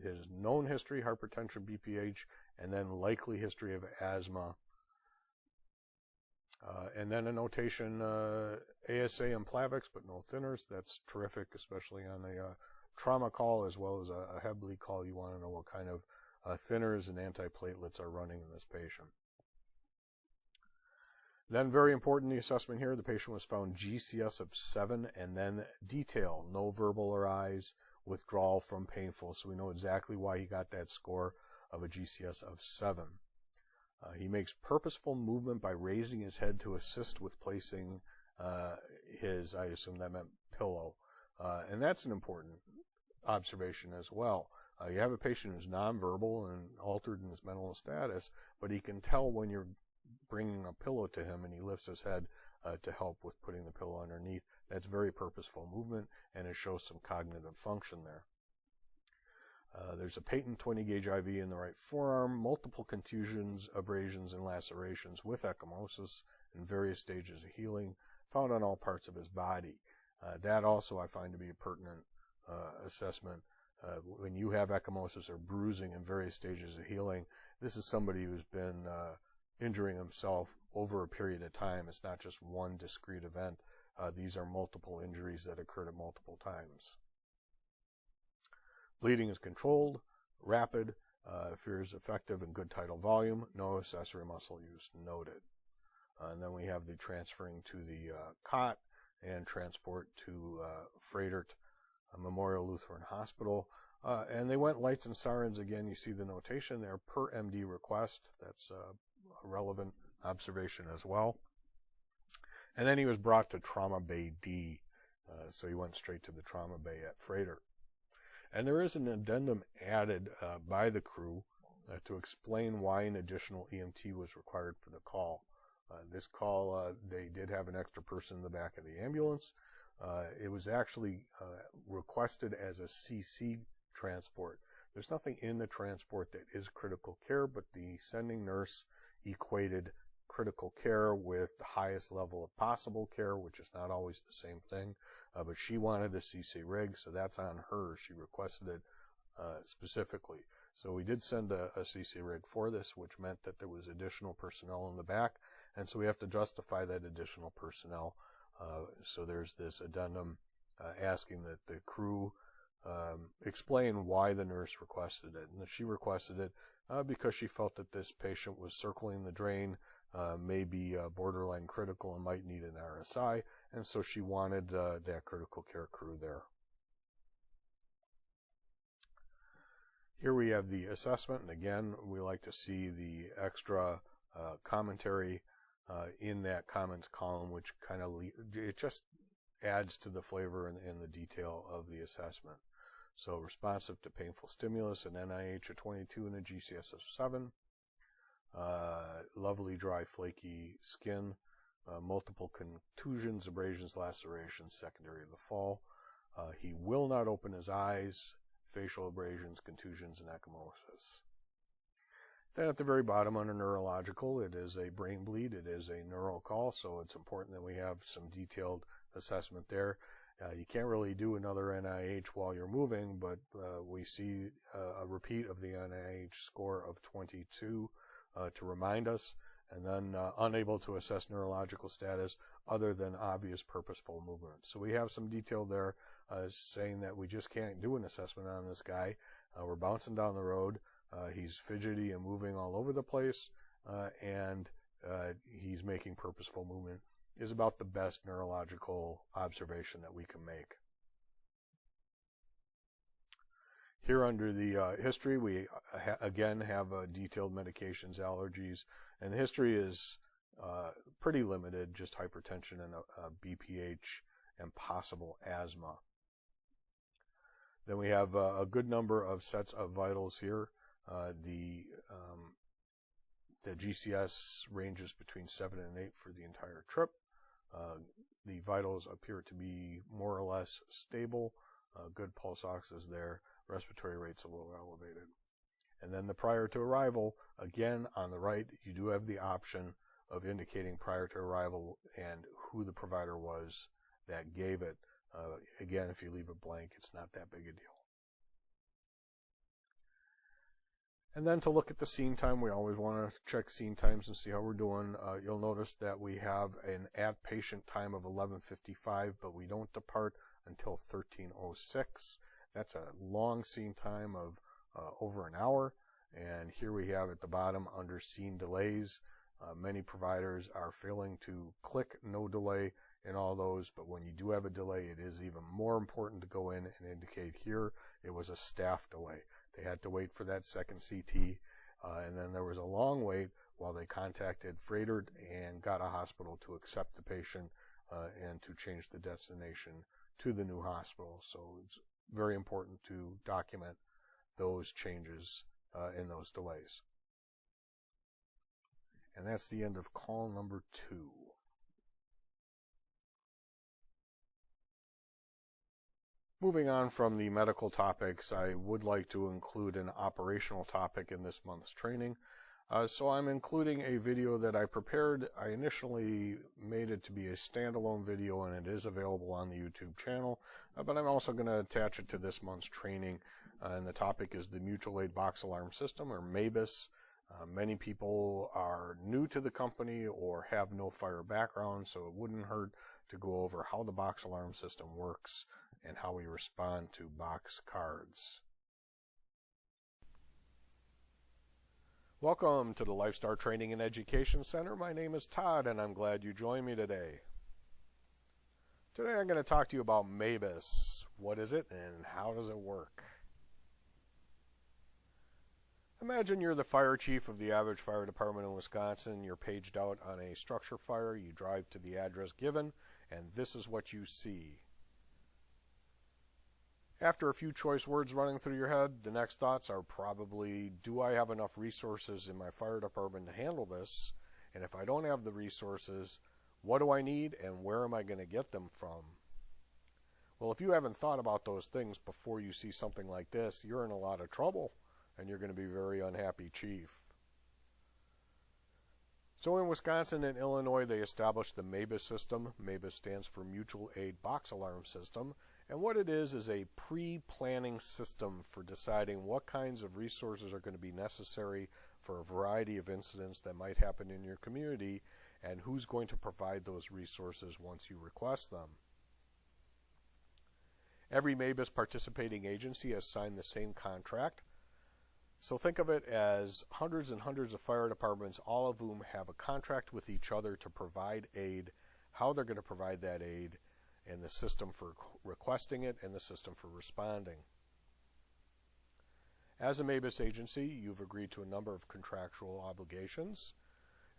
His known history, hypertension, BPH, and then likely history of asthma. And then a notation, ASA and Plavix, but no thinners. That's terrific, especially on a trauma call as well as a Hep B call. You want to know what kind of thinners and antiplatelets are running in this patient. Then, very important, the assessment here, the patient was found GCS of 7 and then detail, no verbal or eyes, withdrawal from painful. So we know exactly why he got that score of a GCS of 7. He makes purposeful movement by raising his head to assist with placing his, I assume that meant pillow. And that's an important observation as well. You have a patient who's nonverbal and altered in his mental status, but he can tell when you're bringing a pillow to him and he lifts his head to help with putting the pillow underneath. That's very purposeful movement, and it shows some cognitive function there. There's a patent 20-gauge IV in the right forearm, multiple contusions, abrasions, and lacerations with ecchymosis in various stages of healing, found on all parts of his body. That also I find to be a pertinent assessment. When you have ecchymosis or bruising in various stages of healing, this is somebody who's been injuring himself over a period of time. It's not just one discrete event. These are multiple injuries that occurred at multiple times. Bleeding is controlled, rapid, appears effective and good tidal volume, no accessory muscle use noted. And then we have the transferring to the cot and transport to Frederick Memorial Lutheran Hospital. And they went lights and sirens again. You see the notation there, per MD request. That's a relevant observation as well. And then he was brought to Trauma Bay D. So he went straight to the Trauma Bay at Frederick. And there is an addendum added by the crew to explain why an additional EMT was required for the call. This call, they did have an extra person in the back of the ambulance. It was actually requested as a CC transport. There's nothing in the transport that is critical care, but the sending nurse equated critical care with the highest level of possible care, which is not always the same thing. But she wanted a CC rig, so that's on her. She requested it specifically. So we did send a CC rig for this, which meant that there was additional personnel in the back, and so we have to justify that additional personnel. So there's this addendum asking that the crew explain why the nurse requested it. And she requested it because she felt that this patient was circling the drain, may be borderline critical and might need an RSI, and so she wanted that critical care crew there. Here we have the assessment, and again, we like to see the extra commentary in that comments column, which kind of it just adds to the flavor and the detail of the assessment. So responsive to painful stimulus, an NIH of 22 and a GCS of 7. Lovely, dry, flaky skin, multiple contusions, abrasions, lacerations, secondary to the fall. He will not open his eyes, facial abrasions, contusions, and ecchymosis. Then at the very bottom under neurological, it is a brain bleed. It is a neural call, so it's important that we have some detailed assessment there. You can't really do another NIH while you're moving, but we see a repeat of the NIH score of 22 to remind us, and then unable to assess neurological status other than obvious purposeful movement. So we have some detail there saying that we just can't do an assessment on this guy. We're bouncing down the road. He's fidgety and moving all over the place, and he's making purposeful movement is about the best neurological observation that we can make. Here under the history, we again have detailed medications, allergies, and the history is pretty limited, just hypertension and BPH and possible asthma. Then we have a good number of sets of vitals here. The GCS ranges between 7 and 8 for the entire trip. The vitals appear to be more or less stable. Good pulse ox is there. Respiratory rate's a little elevated. And then the prior to arrival, again, on the right, you do have the option of indicating prior to arrival and who the provider was that gave it. Again, if you leave it blank, it's not that big a deal. And then to look at the scene time, we always want to check scene times and see how we're doing. You'll notice that we have an at-patient time of 11:55, but we don't depart until 13:06. That's a long scene time of over an hour. And here we have at the bottom under scene delays. Many providers are failing to click no delay in all those, but when you do have a delay, it is even more important to go in and indicate here it was a staff delay. They had to wait for that second CT, and then there was a long wait while they contacted Freighter and got a hospital to accept the patient and to change the destination to the new hospital. So it's very important to document those changes in those delays. And that's the end of call number 2. Moving on from the medical topics, I would like to include an operational topic in this month's training. So I'm including a video that I prepared. I initially made it to be a standalone video, and it is available on the YouTube channel, but I'm also going to attach it to this month's training. And the topic is the Mutual Aid Box Alarm System, or MABAS. Many people are new to the company or have no fire background, so it wouldn't hurt to go over how the box alarm system works and how we respond to box cards. Welcome to the Lifestar Training and Education Center. My name is Todd, and I'm glad you joined me today. Today I'm going to talk to you about MABAS. What is it and how does it work? Imagine you're the fire chief of the average fire department in Wisconsin. You're paged out on a structure fire. You drive to the address given, and this is what you see. After a few choice words running through your head, the next thoughts are probably, do I have enough resources in my fire department to handle this? And if I don't have the resources, what do I need and where am I going to get them from? Well, if you haven't thought about those things before you see something like this, you're in a lot of trouble and you're going to be very unhappy chief. So in Wisconsin and Illinois, they established the MABAS system. MABAS stands for Mutual Aid Box Alarm System. And what it is a pre-planning system for deciding what kinds of resources are going to be necessary for a variety of incidents that might happen in your community and who's going to provide those resources once you request them. Every MABAS participating agency has signed the same contract. So think of it as hundreds and hundreds of fire departments, all of whom have a contract with each other to provide aid, how they're going to provide that aid, and the system for requesting it and the system for responding. As a MABAS agency, you've agreed to a number of contractual obligations,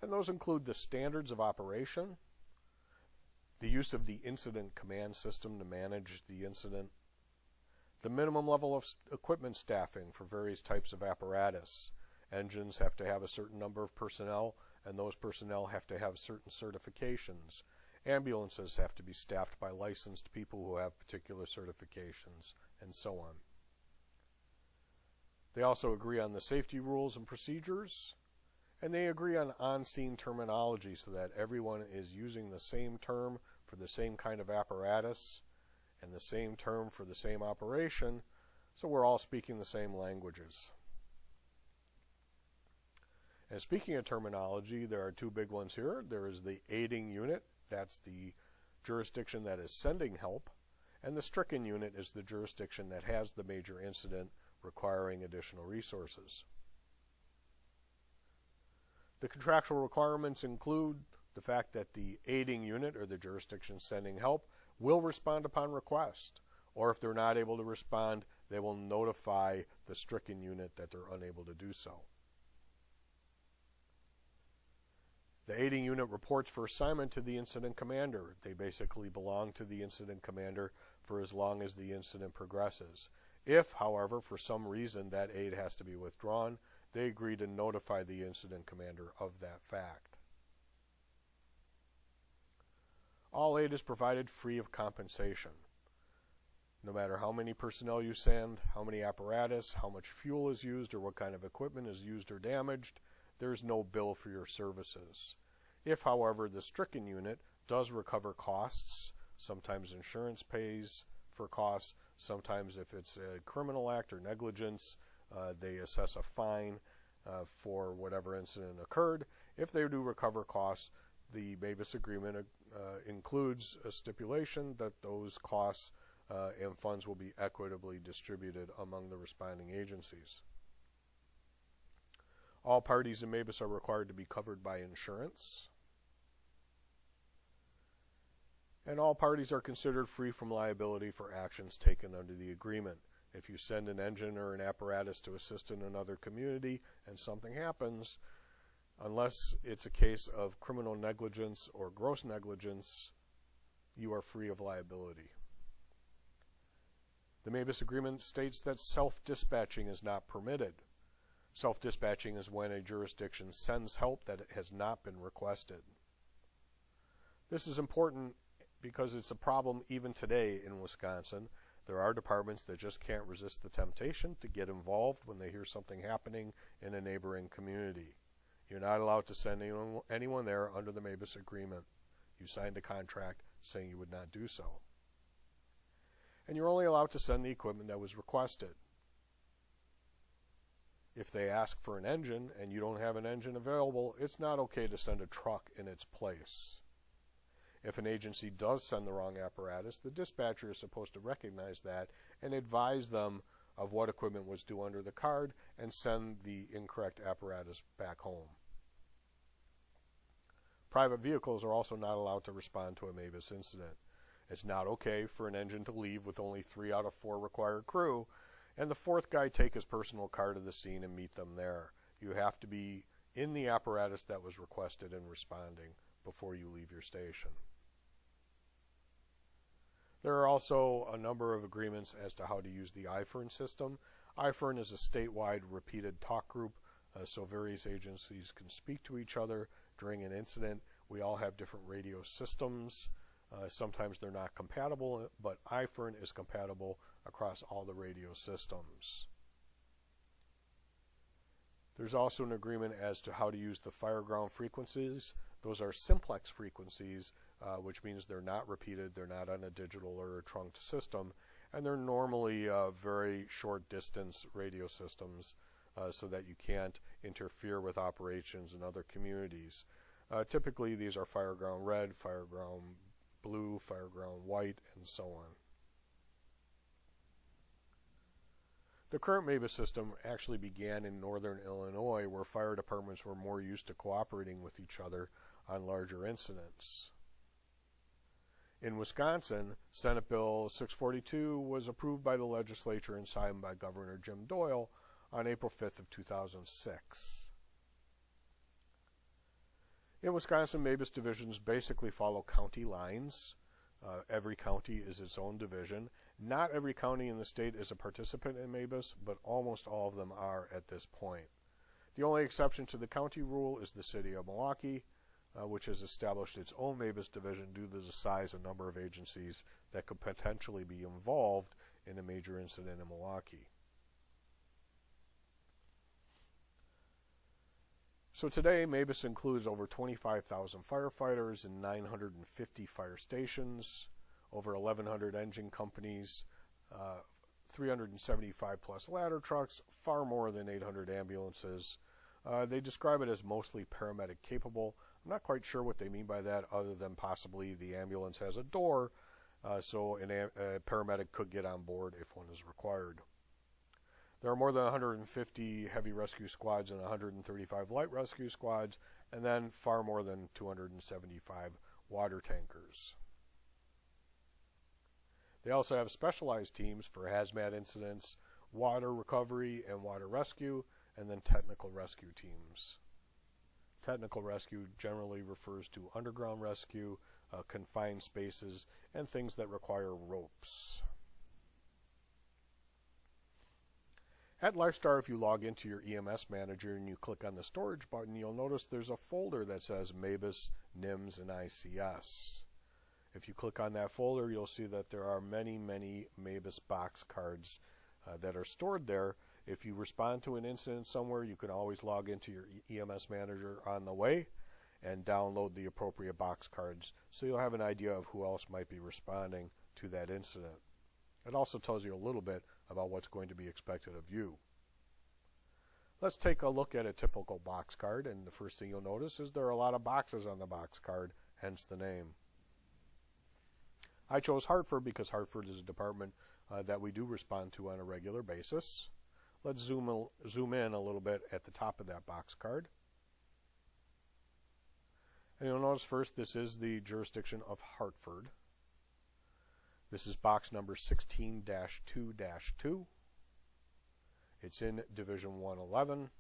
and those include the standards of operation, the use of the incident command system to manage the incident, the minimum level of equipment staffing for various types of apparatus. Engines have to have a certain number of personnel, and those personnel have to have certain certifications. Ambulances have to be staffed by licensed people who have particular certifications, and so on. They also agree on the safety rules and procedures, and they agree on on-scene terminology so that everyone is using the same term for the same kind of apparatus and the same term for the same operation, so we're all speaking the same languages. And speaking of terminology, there are two big ones here. There is the aiding unit. That's the jurisdiction that is sending help, and the stricken unit is the jurisdiction that has the major incident requiring additional resources. The contractual requirements include the fact that the aiding unit, or the jurisdiction sending help, will respond upon request, or if they're not able to respond, they will notify the stricken unit that they're unable to do so. The aiding unit reports for assignment to the incident commander. They basically belong to the incident commander for as long as the incident progresses. If, however, for some reason that aid has to be withdrawn, they agree to notify the incident commander of that fact. All aid is provided free of compensation. No matter how many personnel you send, how many apparatus, how much fuel is used, or what kind of equipment is used or damaged, there is no bill for your services. If, however, the stricken unit does recover costs, sometimes insurance pays for costs, sometimes if it's a criminal act or negligence, they assess a fine for whatever incident occurred. If they do recover costs, the MABAS agreement includes a stipulation that those costs and funds will be equitably distributed among the responding agencies. All parties in MABAS are required to be covered by insurance. And all parties are considered free from liability for actions taken under the agreement. If you send an engine or an apparatus to assist in another community and something happens, unless it's a case of criminal negligence or gross negligence, you are free of liability. The MABAS agreement states that self-dispatching is not permitted. Self-dispatching is when a jurisdiction sends help that has not been requested. This is important because it's a problem even today in Wisconsin. There are departments that just can't resist the temptation to get involved when they hear something happening in a neighboring community. You're not allowed to send anyone there under the MABAS agreement. You signed a contract saying you would not do so. And you're only allowed to send the equipment that was requested. If they ask for an engine and you don't have an engine available, it's not okay to send a truck in its place. If an agency does send the wrong apparatus, the dispatcher is supposed to recognize that and advise them of what equipment was due under the card and send the incorrect apparatus back home. Private vehicles are also not allowed to respond to a MABAS incident. It's not okay for an engine to leave with only 3 out of 4 required crew, and the 4th guy take his personal car to the scene and meet them there. You have to be in the apparatus that was requested and responding before you leave your station. There are also a number of agreements as to how to use the IFERN system. IFERN is a statewide repeated talk group, so various agencies can speak to each other during an incident. We all have different radio systems. Sometimes they're not compatible, but IFERN is compatible across all the radio systems. There's also an agreement as to how to use the fireground frequencies. Those are simplex frequencies, which means they're not repeated, they're not on a digital or a trunked system, and they're normally very short distance radio systems so that you can't interfere with operations in other communities. Typically these are fireground red, fireground blue, fireground white, and so on. The current MABAS system actually began in northern Illinois, where fire departments were more used to cooperating with each other on larger incidents. In Wisconsin, Senate Bill 642 was approved by the legislature and signed by Governor Jim Doyle on April 5th of 2006. In Wisconsin, MABAS divisions basically follow county lines. Every county is its own division. Not every county in the state is a participant in MABAS, but almost all of them are at this point. The only exception to the county rule is the city of Milwaukee, which has established its own MABAS division due to the size and number of agencies that could potentially be involved in a major incident in Milwaukee. So today, MABAS includes over 25,000 firefighters and 950 fire stations, over 1,100 engine companies, 375 plus ladder trucks, far more than 800 ambulances. They describe it as mostly paramedic capable. I'm not quite sure what they mean by that, other than possibly the ambulance has a door, so a paramedic could get on board if one is required. There are more than 150 heavy rescue squads and 135 light rescue squads, and then far more than 275 water tankers. They also have specialized teams for hazmat incidents, water recovery and water rescue, and then technical rescue teams. Technical rescue generally refers to underground rescue, confined spaces, and things that require ropes. At Lifestar, if you log into your EMS manager and you click on the storage button, you'll notice there's a folder that says MABAS, NIMS, and ICS. If you click on that folder, you'll see that there are many, many MABAS box cards that are stored there. If you respond to an incident somewhere, you can always log into your EMS manager on the way and download the appropriate box cards so you'll have an idea of who else might be responding to that incident. It also tells you a little bit about what's going to be expected of you. Let's take a look at a typical box card, and the first thing you'll notice is there are a lot of boxes on the box card, hence the name. I chose Hartford because Hartford is a department that we do respond to on a regular basis. Let's zoom in a little bit at the top of that box card. And you'll notice first this is the jurisdiction of Hartford. This is box number 16-2-2. It's in Division 111.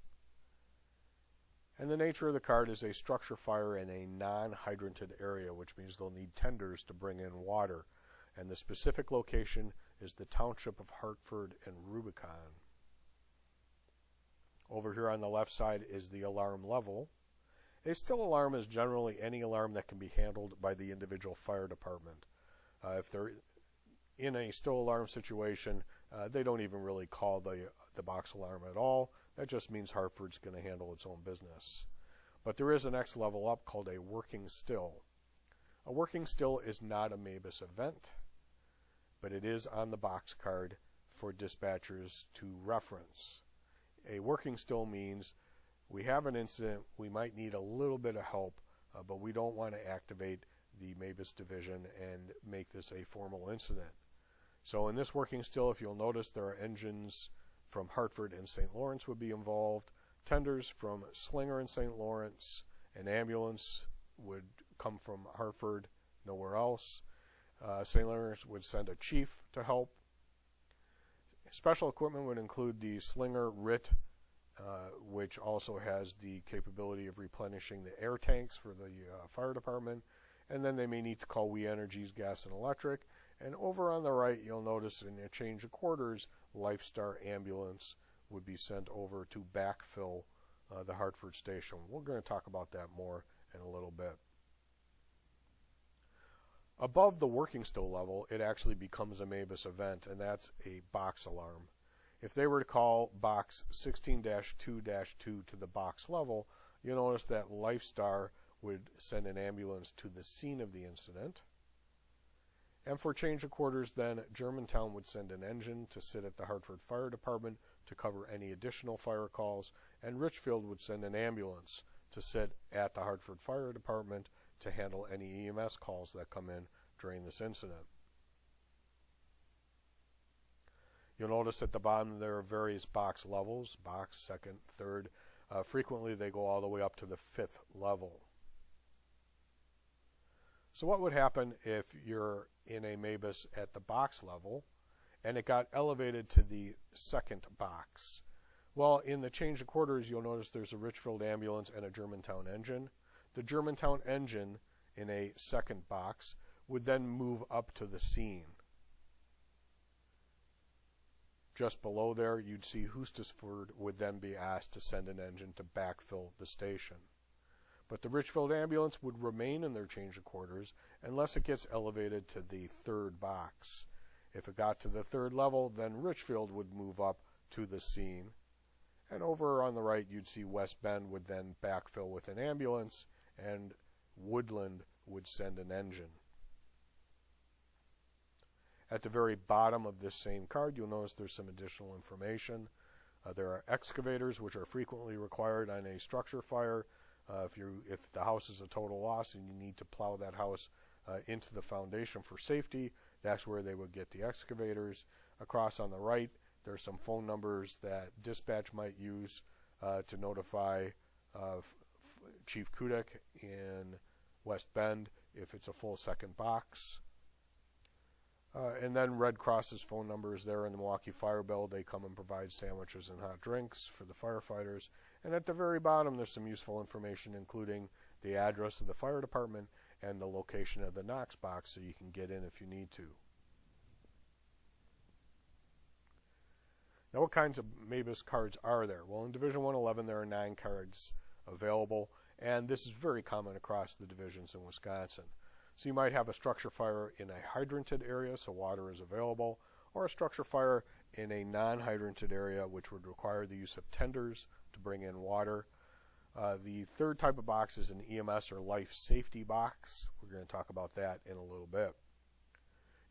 And the nature of the card is a structure fire in a non-hydranted area, which means they'll need tenders to bring in water. And the specific location is the township of Hartford and Rubicon. Over here on the left side is the alarm level. A still alarm is generally any alarm that can be handled by the individual fire department. If they're in a still alarm situation, they don't even really call the box alarm at all. That just means Hartford's going to handle its own business. But there is a next level up called a working still. A working still is not a MABAS event, but it is on the box card for dispatchers to reference. A working still means we have an incident, we might need a little bit of help, but we don't want to activate the MABAS division and make this a formal incident. So in this working still, if you'll notice, there are engines from Hartford and St. Lawrence would be involved, tenders from Slinger and St. Lawrence, an ambulance would come from Hartford, nowhere else. St. Lawrence would send a chief to help. Special equipment would include the Slinger RIT, which also has the capability of replenishing the air tanks for the fire department. And then they may need to call We Energies Gas and Electric. And over on the right, you'll notice in a change of quarters, Lifestar ambulance would be sent over to backfill the Hartford station. We're going to talk about that more in a little bit. Above the working still level, it actually becomes a MABAS event, and that's a box alarm. If they were to call box 16-2-2 to the box level, you'll notice that Lifestar would send an ambulance to the scene of the incident. And for change of quarters, then, Germantown would send an engine to sit at the Hartford Fire Department to cover any additional fire calls, and Richfield would send an ambulance to sit at the Hartford Fire Department to handle any EMS calls that come in during this incident. You'll notice at the bottom there are various box levels, box, second, third. Frequently they go all the way up to the 5th level. So what would happen if you're in a MABAS at the box level and it got elevated to the 2nd box? Well, in the change of quarters, you'll notice there's a Richfield ambulance and a Germantown engine. The Germantown engine in a 2nd box would then move up to the scene. Just below there, you'd see Hustisford would then be asked to send an engine to backfill the station. But the Richfield ambulance would remain in their change of quarters unless it gets elevated to the 3rd box. If it got to the 3rd level, then Richfield would move up to the scene. And over on the right, you'd see West Bend would then backfill with an ambulance, and Woodland would send an engine. At the very bottom of this same card, you'll notice there's some additional information. There are excavators, which are frequently required on a structure fire. If the house is a total loss and you need to plow that house into the foundation for safety, that's where they would get the excavators. Across on the right, there's some phone numbers that dispatch might use to notify Chief Kudek in West Bend if it's a full 2nd box. And then Red Cross's phone number is there in the Milwaukee Fire Bell. They come and provide sandwiches and hot drinks for the firefighters. And at the very bottom, there's some useful information, including the address of the fire department and the location of the Knox box, so you can get in if you need to. Now, what kinds of MABAS cards are there? Well, in Division 111, there are 9 cards available, and this is very common across the divisions in Wisconsin. So you might have a structure fire in a hydranted area, so water is available, or a structure fire in a non-hydranted area, which would require the use of tenders to bring in water. The third type of box is an EMS or life safety box. We're going to talk about that in a little bit.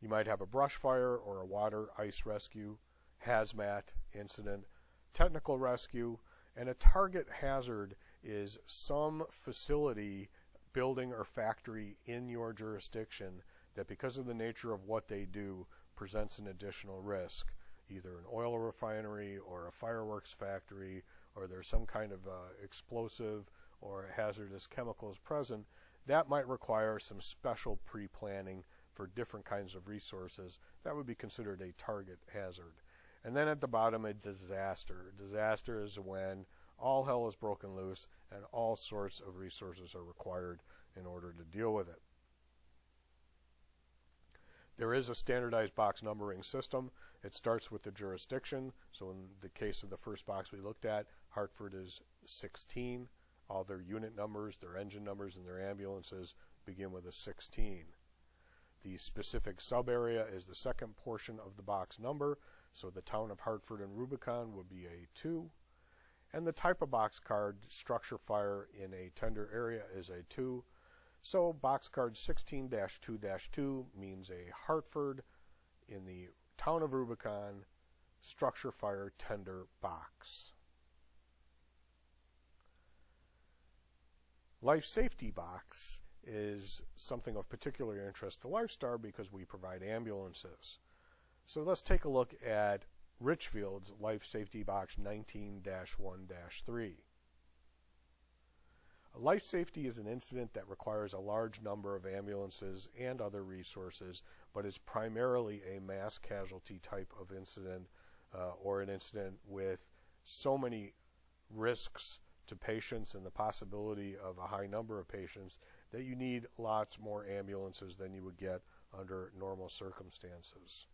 You might have a brush fire or a water ice rescue, hazmat incident, technical rescue, and a target hazard is some facility, building, or factory in your jurisdiction that, because of the nature of what they do, presents an additional risk, either an oil refinery or a fireworks factory, or there's some kind of explosive or hazardous chemicals present. That might require some special pre-planning for different kinds of resources. That would be considered a target hazard. And then at the bottom, a disaster. Disaster is when all hell is broken loose and all sorts of resources are required in order to deal with it. There is a standardized box numbering system. It starts with the jurisdiction. So in the case of the first box we looked at, Hartford is 16. All their unit numbers, their engine numbers, and their ambulances begin with a 16. The specific sub-area is the second portion of the box number. So the town of Hartford and Rubicon would be a 2. And the type of box card, structure fire in a tender area, is a 2. So box card 16-2-2 means a Hartford in the town of Rubicon structure fire tender box. Life safety box is something of particular interest to Lifestar because we provide ambulances. So let's take a look at Richfield's Life Safety Box 19-1-3. Life safety is an incident that requires a large number of ambulances and other resources, but is primarily a mass casualty type of incident or an incident with so many risks to patients and the possibility of a high number of patients that you need lots more ambulances than you would get under normal circumstances.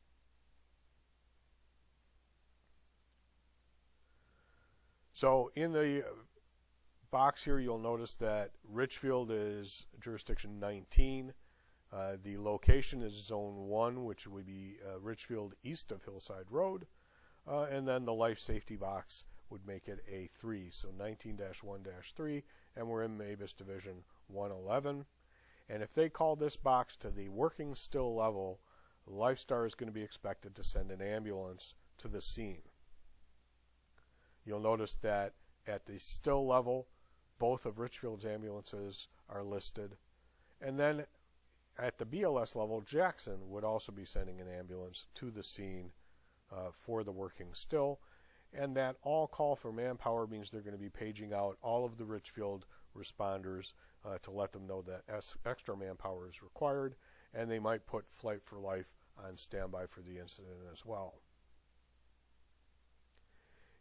So in the box here, you'll notice that Richfield is jurisdiction 19. The location is zone 1, which would be Richfield east of Hillside Road. And then the life safety box would make it a 3, so 19-1-3, and we're in MABAS Division 111. And if they call this box to the working still level, Lifestar is going to be expected to send an ambulance to the scene. You'll notice that at the still level, both of Richfield's ambulances are listed. And then at the BLS level, Jackson would also be sending an ambulance to the scene for the working still. And that all call for manpower means they're going to be paging out all of the Richfield responders to let them know that extra manpower is required, and they might put Flight for Life on standby for the incident as well.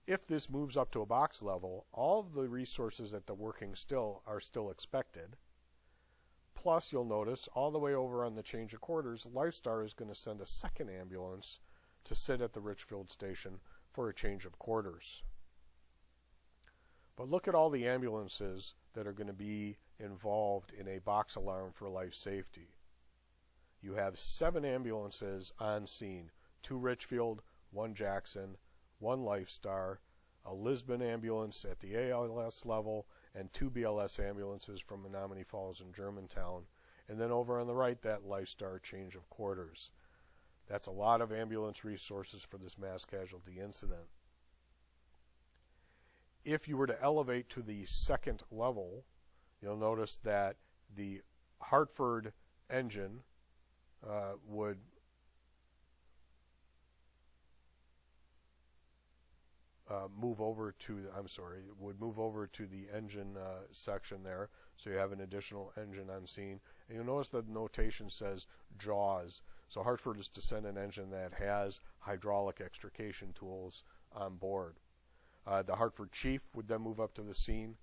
If this moves up to a box level, all of the resources at the working still are still expected. Plus, you'll notice all the way over on the change of quarters, Lifestar is going to send a second ambulance to sit at the Richfield station for a change of quarters. But look at all the ambulances that are going to be involved in a box alarm for life safety. You have 7 ambulances on scene, 2 Richfield, 1 Jackson, 1 Lifestar, a Lisbon ambulance at the ALS level, and 2 BLS ambulances from Menominee Falls and Germantown. And then over on the right, that Lifestar change of quarters. That's a lot of ambulance resources for this mass casualty incident. If you were to elevate to the second level, you'll notice that the Hartford engine would move over to the engine section there. So you have an additional engine on scene. And you'll notice that the notation says JAWS. So Hartford is to send an engine that has hydraulic extrication tools on board. The Hartford chief would then move up to the scene.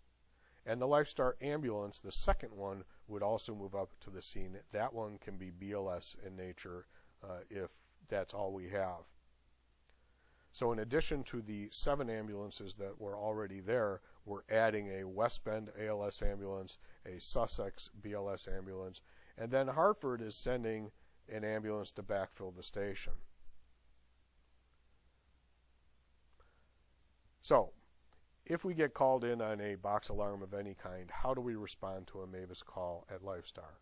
And the Lifestar ambulance, the second one, would also move up to the scene. That one can be BLS in nature if that's all we have. So in addition to the 7 ambulances that were already there, we're adding a West Bend ALS ambulance, a Sussex BLS ambulance, And then Hartford is sending an ambulance to backfill the station. So, if we get called in on a box alarm of any kind, how do we respond to a MABAS call at Lifestar?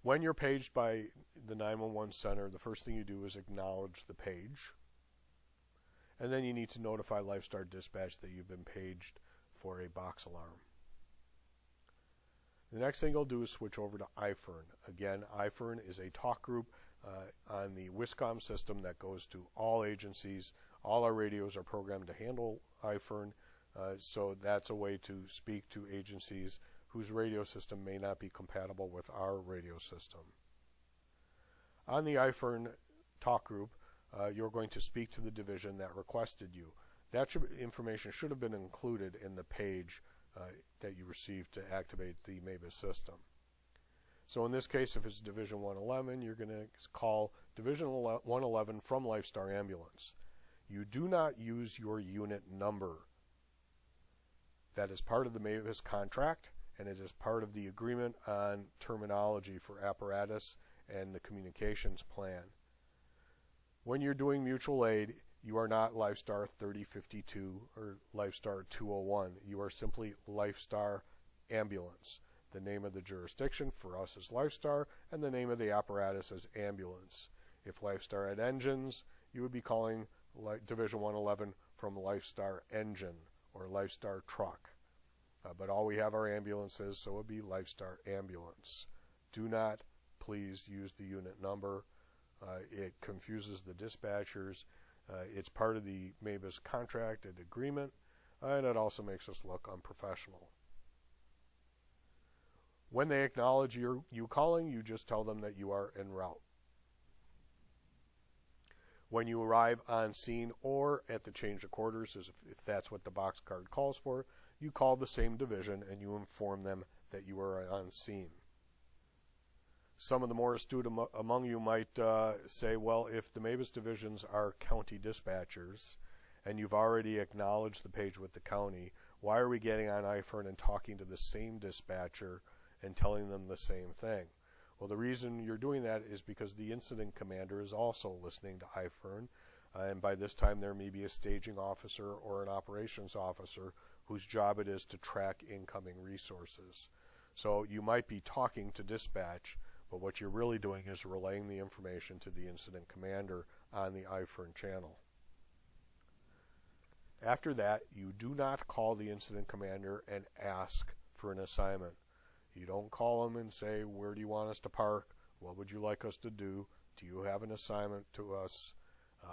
When you're paged by the 911 center, the first thing you do is acknowledge the page. And then you need to notify Lifestar Dispatch that you've been paged for a box alarm. The next thing you'll do is switch over to IFERN. Again, IFERN is a talk group on the Wiscom system that goes to all agencies. All our radios are programmed to handle IFERN, so that's a way to speak to agencies whose radio system may not be compatible with our radio system. On the IFERN talk group, you're going to speak to the division that requested you. That information should have been included in the page that you received to activate the MABAS system. So in this case, if it's Division 111, you're going to call Division 111 from Lifestar Ambulance. You do not use your unit number. That is part of the MABAS contract, and it is part of the agreement on terminology for apparatus and the communications plan. When you're doing mutual aid, you are not Lifestar 3052 or Lifestar 201. You are simply Lifestar Ambulance. The name of the jurisdiction for us is Lifestar, and the name of the apparatus is Ambulance. If Lifestar had engines, you would be calling Division 111 from Lifestar Engine or Lifestar Truck. But all we have are ambulances, so it would be Lifestar Ambulance. Do not, please, use the unit number. It confuses the dispatchers. It's part of the MABAS contract and agreement, and it also makes us look unprofessional. When they acknowledge you calling, you just tell them that you are en route. When you arrive on scene or at the change of quarters, if that's what the box card calls for, you call the same division and you inform them that you are on scene. Some of the more astute among you might say, well, if the MABAS divisions are county dispatchers and you've already acknowledged the page with the county, why are we getting on IFERN and talking to the same dispatcher and telling them the same thing? Well, the reason you're doing that is because the incident commander is also listening to IFERN, and by this time there may be a staging officer or an operations officer whose job it is to track incoming resources. So you might be talking to dispatch, but what you're really doing is relaying the information to the incident commander on the IFERN channel. After that, you do not call the incident commander and ask for an assignment. You don't call them and say, where do you want us to park? What would you like us to do? Do you have an assignment to us?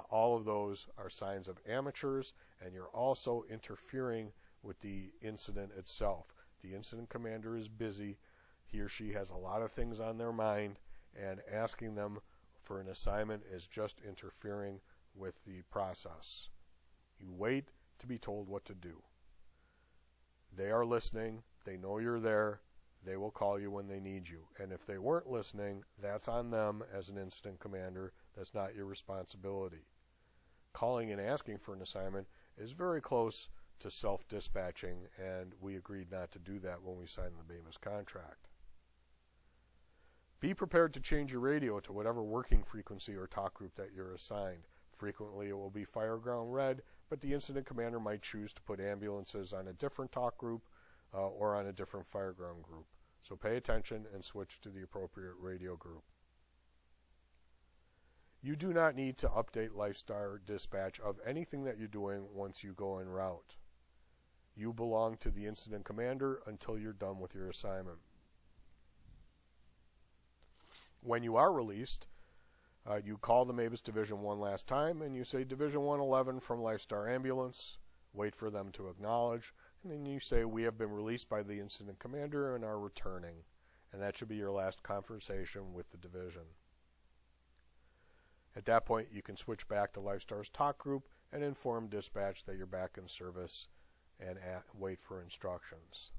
All of those are signs of amateurs, and you're also interfering with the incident itself. The incident commander is busy. He or she has a lot of things on their mind, and asking them for an assignment is just interfering with the process. You wait to be told what to do. They are listening. They know you're there. They will call you when they need you. And if they weren't listening, that's on them as an incident commander. That's not your responsibility. Calling and asking for an assignment is very close to self-dispatching, and we agreed not to do that when we signed the MABAS contract. Be prepared to change your radio to whatever working frequency or talk group that you're assigned. Frequently it will be Fireground Red, but the incident commander might choose to put ambulances on a different talk group or on a different Fireground group. So pay attention and switch to the appropriate radio group. You do not need to update Lifestar Dispatch of anything that you're doing once you go en route. You belong to the incident commander until you're done with your assignment. When you are released, you call the MABAS Division 1 last time and you say Division 111 from Lifestar Ambulance. Wait for them to acknowledge, and then you say we have been released by the incident commander and are returning. And that should be your last conversation with the division. At that point, you can switch back to Lifestar's talk group and inform dispatch that you're back in service and wait for instructions.